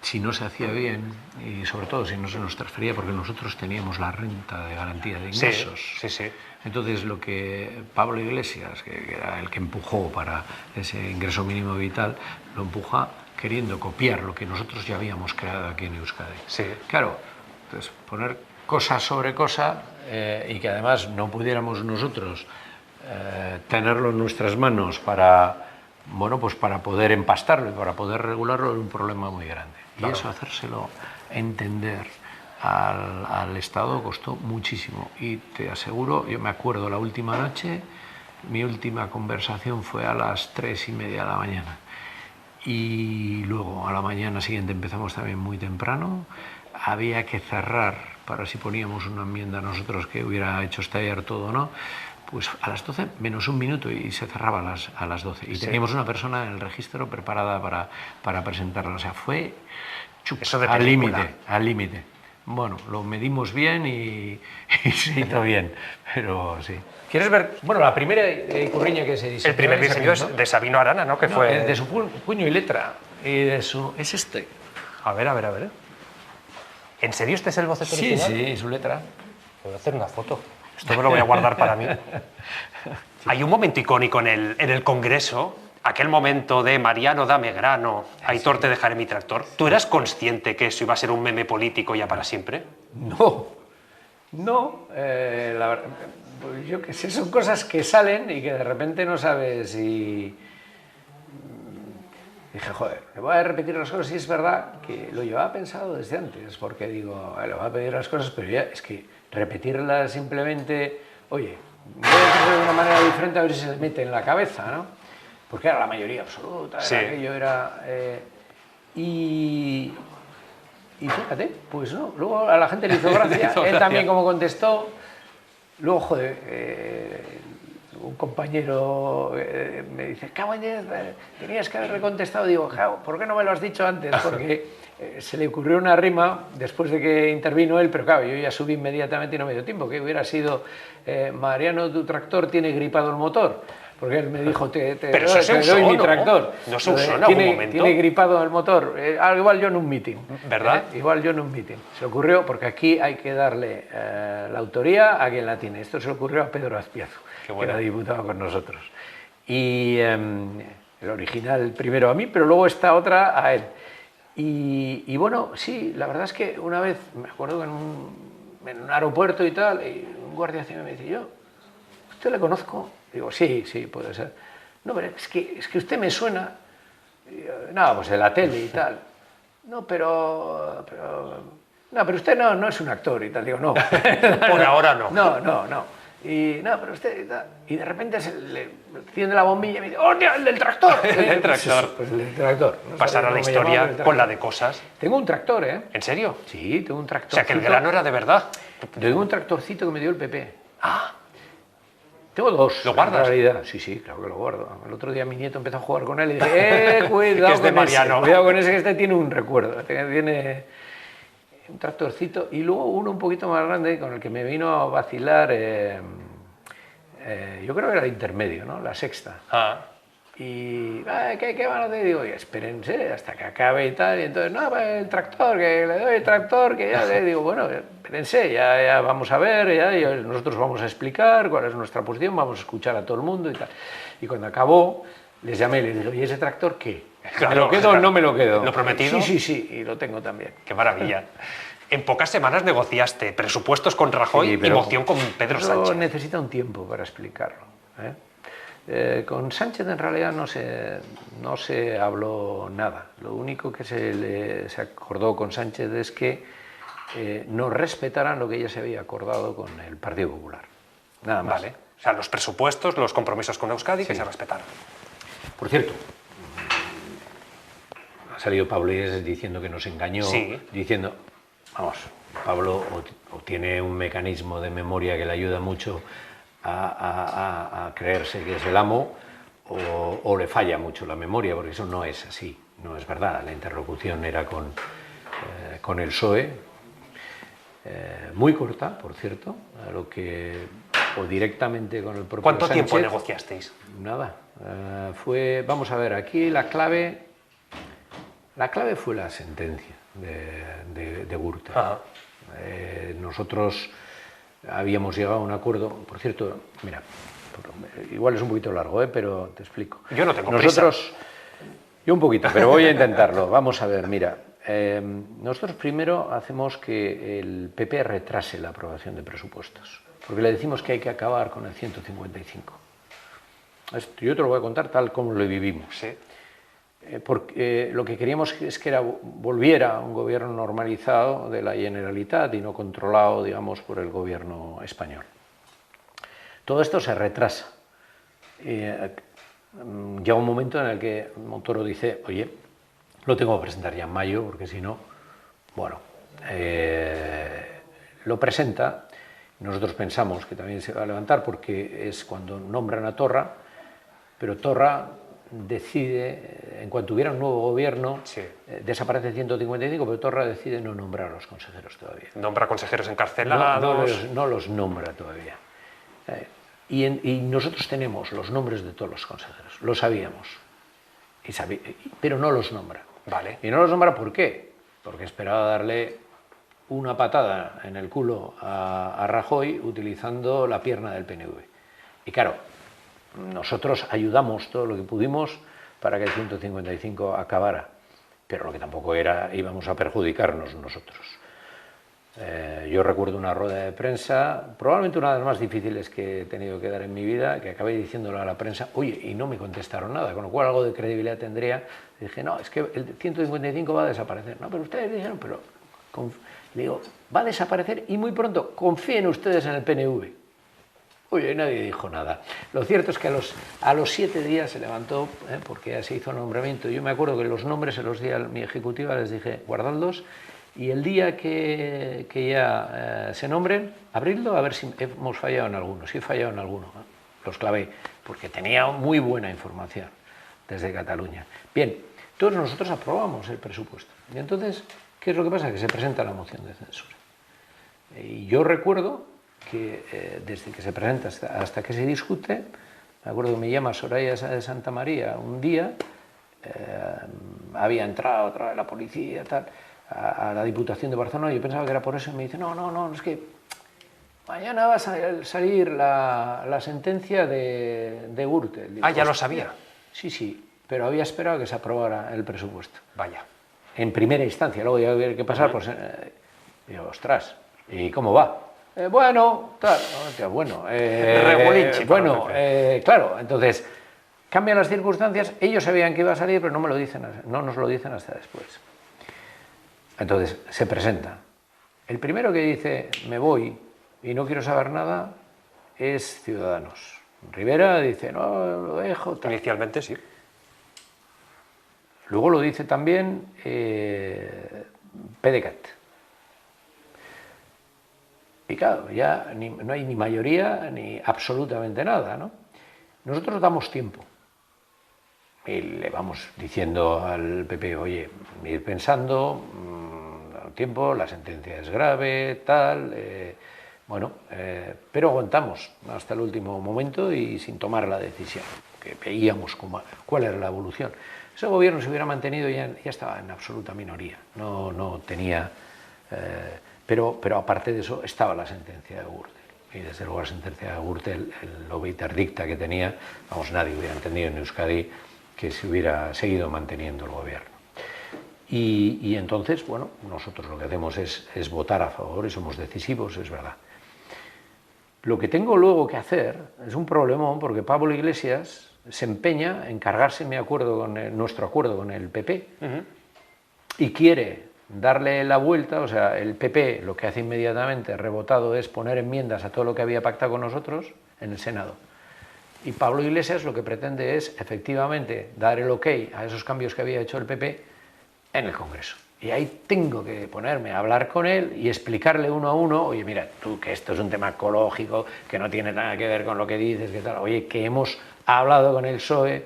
si no se hacía bien y sobre todo si no se nos transfería, porque nosotros teníamos la renta de garantía de ingresos. Sí. Entonces, lo que Pablo Iglesias, que era el que empujó para ese ingreso mínimo vital, lo empuja queriendo copiar lo que nosotros ya habíamos creado aquí en Euskadi. Sí. Claro, entonces poner cosa sobre cosa y que además no pudiéramos nosotros tenerlo en nuestras manos para poder empastarlo y para poder regularlo era un problema muy grande. Claro. Y eso, hacérselo entender al Estado costó muchísimo. Y te aseguro, yo me acuerdo la última noche, mi última conversación fue a las 3:30 de la mañana. Y luego a la mañana siguiente empezamos también muy temprano. Había que cerrar para si poníamos una enmienda nosotros que hubiera hecho estallar todo o no, pues a las 12 menos un minuto y se cerraba a las 12. Y teníamos una persona en el registro preparada para presentarla. O sea, fue al límite. Bueno, lo medimos bien y se hizo bien, pero sí. ¿Quieres ver? Bueno, la primera curriña que se diseñó... El primer diseño es de Sabino Arana, ¿no? Fue de su puño y letra. Y de su... Es este. A ver. ¿En serio este es el boceto original? Sí, su letra. Voy a hacer una foto. Esto me lo voy a guardar para mí. Hay un momento icónico en el Congreso aquel momento de Mariano, dame grano, Aitor, te dejaré mi tractor, ¿tú eras consciente que eso iba a ser un meme político ya para siempre? No, no, la verdad, pues yo qué sé, son cosas que salen y que de repente no sabes si... Dije, joder, le voy a repetir las cosas y es verdad que lo llevaba pensado desde antes, porque digo, le voy a pedir las cosas, pero ya es que repetirlas simplemente, oye, voy a decirlo de una manera diferente a ver si se le mete en la cabeza, ¿no? Porque era la mayoría absoluta, sí. aquello era... y fíjate, pues no, luego a la gente le hizo gracia, él también como contestó, luego, joder, un compañero me dice, cago en 10, tenías que haberle contestado, digo, ¿por qué no me lo has dicho antes? Porque se le ocurrió una rima después de que intervino él, pero claro, yo ya subí inmediatamente y no me dio tiempo, que hubiera sido, Mariano, tu tractor tiene gripado el motor. Porque él me dijo, te doy mi tractor. ¿No se usó en algún momento? Tiene gripado el motor. Igual yo en un meeting. ¿Verdad? Igual yo en un meeting. Se ocurrió, porque aquí hay que darle la autoría a quien la tiene. Esto se le ocurrió a Pedro Azpiazu, que era diputado con nosotros. Y el original primero a mí, pero luego esta otra a él. Y bueno, sí, la verdad es que una vez, me acuerdo que en un aeropuerto y tal, y un guardia civil me dice, yo, ¿usted le conozco? Digo, sí, puede ser. No, pero es que usted me suena. No, pues en la tele y tal. No, pero usted no es un actor y tal. Digo, no. Por ahora no. No. Y no, pero usted y tal. Y de repente se le enciende la bombilla y me dice, ¡hostia, el del tractor! El tractor. Pues el del tractor. No pasará la historia con la de cosas. Tengo un tractor, ¿eh? ¿En serio? Sí, tengo un tractor. O sea, que el grano era de verdad. Tengo un tractorcito que me dio el PP. Tengo dos. ¿Lo guardas? En realidad. Sí, claro que lo guardo. El otro día mi nieto empezó a jugar con él y dije, cuidado que es de con Mariano. ese, cuidado con ese, que este tiene un recuerdo. Tiene un tractorcito y luego uno un poquito más grande con el que me vino a vacilar, yo creo que era de intermedio, ¿no? La sexta. Y, ¿qué van a hacer? Digo, espérense hasta que acabe y tal. Y entonces, no, el tractor, que le doy el tractor, que ya le digo, bueno, espérense, ya vamos a ver, ya nosotros vamos a explicar cuál es nuestra posición, vamos a escuchar a todo el mundo y tal. Y cuando acabó, les llamé y les dije, ¿y ese tractor qué? Claro, ¿Me lo quedo o no me lo quedo? ¿Lo prometido? Sí, y lo tengo también. Qué maravilla. En pocas semanas negociaste presupuestos con Rajoy y moción con Pedro Sánchez. Necesita un tiempo para explicarlo, con Sánchez en realidad no se habló nada. Lo único que se acordó con Sánchez es que no respetaran lo que ya se había acordado con el Partido Popular. Nada más. Vale. O sea, los presupuestos, los compromisos con Euskadi, que se respetaron. Por cierto, ha salido Pablo Iglesias diciendo que nos engañó, diciendo, vamos, Pablo o tiene un mecanismo de memoria que le ayuda mucho a creerse que es el amo, o le falla mucho la memoria, porque eso no es así, no es verdad. La interlocución era con el PSOE, muy corta, por cierto, o directamente con el propio ¿Cuánto Sánchez. tiempo negociasteis? Nada. Vamos a ver, aquí la clave fue la sentencia de Gürtel. Nosotros habíamos llegado a un acuerdo, por cierto, mira, igual es un poquito largo, pero te explico. Yo no tengo prisa. Yo un poquito, pero voy a intentarlo. Vamos a ver, mira, nosotros primero hacemos que el PP retrase la aprobación de presupuestos, porque le decimos que hay que acabar con el 155. Yo te lo voy a contar tal como lo vivimos. Sí. Porque lo que queríamos es que volviera un gobierno normalizado de la Generalitat y no controlado, digamos, por el gobierno español. Todo esto se retrasa. Llega un momento en el que Montoro dice, oye, lo tengo que presentar ya en mayo, porque si no, bueno, lo presenta. Nosotros pensamos que también se va a levantar porque es cuando nombran a Torra, pero Torra decide, en cuanto hubiera un nuevo gobierno, desaparece el 155, pero Torra decide no nombrar a los consejeros todavía. ¿Nombra consejeros encarcelados? No los nombra todavía. Y nosotros tenemos los nombres de todos los consejeros, lo sabíamos, pero no los nombra. Vale. Y no los nombra, ¿por qué? Porque esperaba darle una patada en el culo a Rajoy utilizando la pierna del PNV. Y claro, nosotros ayudamos todo lo que pudimos para que el 155 acabara, pero lo que tampoco íbamos a perjudicarnos nosotros. Yo recuerdo una rueda de prensa, probablemente una de las más difíciles que he tenido que dar en mi vida, que acabé diciéndole a la prensa, oye, y no me contestaron nada, con lo cual algo de credibilidad tendría. Dije, no, es que el 155 va a desaparecer. No, pero ustedes dijeron, pero... Le digo, va a desaparecer y muy pronto, confíen ustedes en el PNV. Oye, nadie dijo nada. Lo cierto es que a los 7 días se levantó, porque ya se hizo el nombramiento. Yo me acuerdo que los nombres se los di a mi ejecutiva, les dije, guardadlos. Y el día que ya se nombren, abridlo a ver si hemos fallado en alguno. Si he fallado en alguno, los clavé, porque tenía muy buena información desde Cataluña. Bien, todos nosotros aprobamos el presupuesto. Y entonces, ¿qué es lo que pasa? Que se presenta la moción de censura. Y yo recuerdo que desde que se presenta hasta que se discute, me acuerdo que me llama Soraya de Santa María un día, había entrado otra vez la policía, tal, a la Diputación de Barcelona, yo pensaba que era por eso, y me dice, no, es que mañana va a salir la sentencia de Gürtel. Digo, ya lo sabía. Sí, pero había esperado que se aprobara el presupuesto. Vaya. En primera instancia, luego ya había que pasar, pues, digo, ostras, ¿y cómo va? Bueno, tal, bueno, Regulinchi, bueno, claro, entonces, cambian las circunstancias, ellos sabían que iba a salir, pero no nos lo dicen hasta después. Entonces, se presenta. El primero que dice, me voy y no quiero saber nada, es Ciudadanos. Rivera dice, no, lo dejo, tal. Inicialmente sí. Luego lo dice también PDeCAT. Y claro, ya no hay ni mayoría ni absolutamente nada, ¿no? Nosotros damos tiempo. Y le vamos diciendo al PP, oye, ir pensando, tiempo, la sentencia es grave, tal, pero aguantamos hasta el último momento y sin tomar la decisión, que veíamos cuál era la evolución. Ese gobierno se hubiera mantenido ya estaba en absoluta minoría, no tenía, pero aparte de eso estaba la sentencia de Gürtel. Y desde luego la sentencia de Gürtel, el obiter dicta que tenía, vamos, nadie hubiera entendido en Euskadi que se hubiera seguido manteniendo el gobierno. Y entonces, bueno, nosotros lo que hacemos es votar a favor y somos decisivos, es verdad. Lo que tengo luego que hacer es un problemón porque Pablo Iglesias se empeña en cargarse nuestro acuerdo con el PP y quiere darle la vuelta, o sea, el PP lo que hace inmediatamente, rebotado, es poner enmiendas a todo lo que había pactado con nosotros en el Senado. Y Pablo Iglesias lo que pretende es, efectivamente, dar el ok a esos cambios que había hecho el PP en el Congreso. Y ahí tengo que ponerme a hablar con él y explicarle uno a uno, oye, mira, tú, que esto es un tema ecológico, que no tiene nada que ver con lo que dices, que tal, oye, que hemos hablado con el PSOE,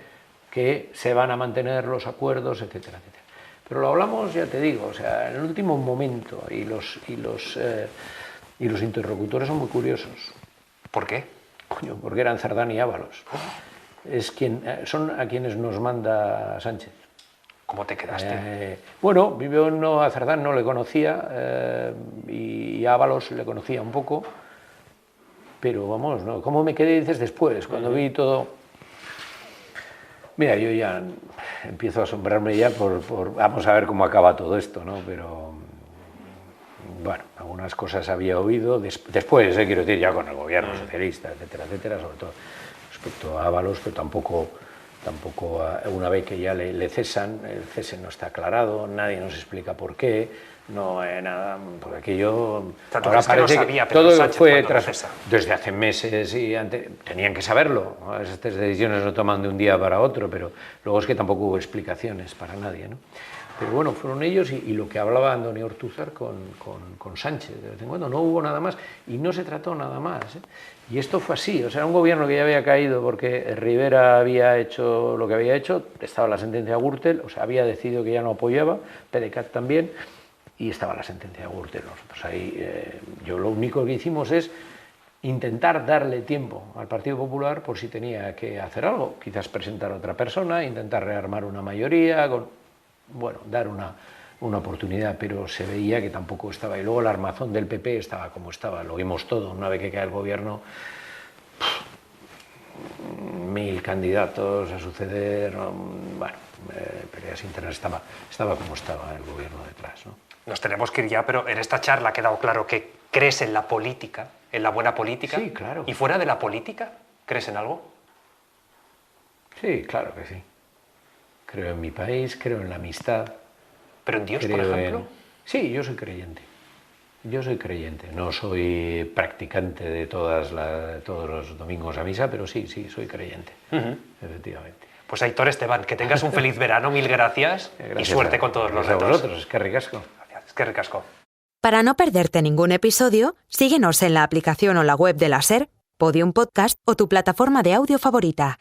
que se van a mantener los acuerdos, etcétera, etcétera. Pero lo hablamos, ya te digo, o sea, en el último momento, y los interlocutores son muy curiosos. ¿Por qué? Coño, porque eran Cerdán y Ábalos. Son a quienes nos manda Sánchez. ¿Cómo te quedaste? Bueno, yo a Cerdán no le conocía y a Ábalos le conocía un poco, pero vamos, ¿no? ¿Cómo me quedé, dices, después? Cuando vi todo... Mira, yo ya empiezo a asombrarme ya por... Vamos a ver cómo acaba todo esto, ¿no? Pero... Bueno, algunas cosas había oído después, quiero decir, ya con el gobierno socialista, etcétera, etcétera, sobre todo respecto a Ábalos, pero tampoco una vez que ya le cesan, el cese no está aclarado, nadie nos explica por qué, no nada, porque aquello... Tanto ahora parece que no sabía Pedro todo Sánchez fue cesa. Desde hace meses y tenían que saberlo, ¿no? Estas decisiones no toman de un día para otro, pero luego es que tampoco hubo explicaciones para nadie, ¿no? Pero bueno, fueron ellos y lo que hablaba Andoni Ortúzar con Sánchez, de vez en cuando no hubo nada más y no se trató nada más, ¿eh? Y esto fue así, o sea, era un gobierno que ya había caído porque Rivera había hecho lo que había hecho, estaba la sentencia de Gürtel, o sea, había decidido que ya no apoyaba, PDeCAT también, y estaba la sentencia de Gürtel. Nosotros ahí, yo lo único que hicimos es intentar darle tiempo al Partido Popular por si tenía que hacer algo, quizás presentar a otra persona, intentar rearmar una mayoría, bueno, dar una oportunidad, pero se veía que tampoco estaba. Y luego la armazón del PP estaba como estaba, lo vimos todo. Una vez que cae el gobierno, 40.000 candidatos a suceder, bueno, peleas internas, estaba como estaba el gobierno detrás, ¿no? Nos tenemos que ir ya, pero en esta charla ha quedado claro que crees en la política, en la buena política. Sí, claro. ¿Y fuera de la política, crees en algo? Sí, claro que sí. Creo en mi país, creo en la amistad. ¿Pero en Dios, por ejemplo? Sí, yo soy creyente. Yo soy creyente. No soy practicante de todos los domingos a misa, pero sí, soy creyente. Efectivamente. Pues Aitor Esteban, que tengas un feliz verano, mil gracias y suerte con todos los retos. A vosotros, es que ricasco. Gracias, es que ricasco. Para no perderte ningún episodio, síguenos en la aplicación o la web de la SER, Podium Podcast o tu plataforma de audio favorita.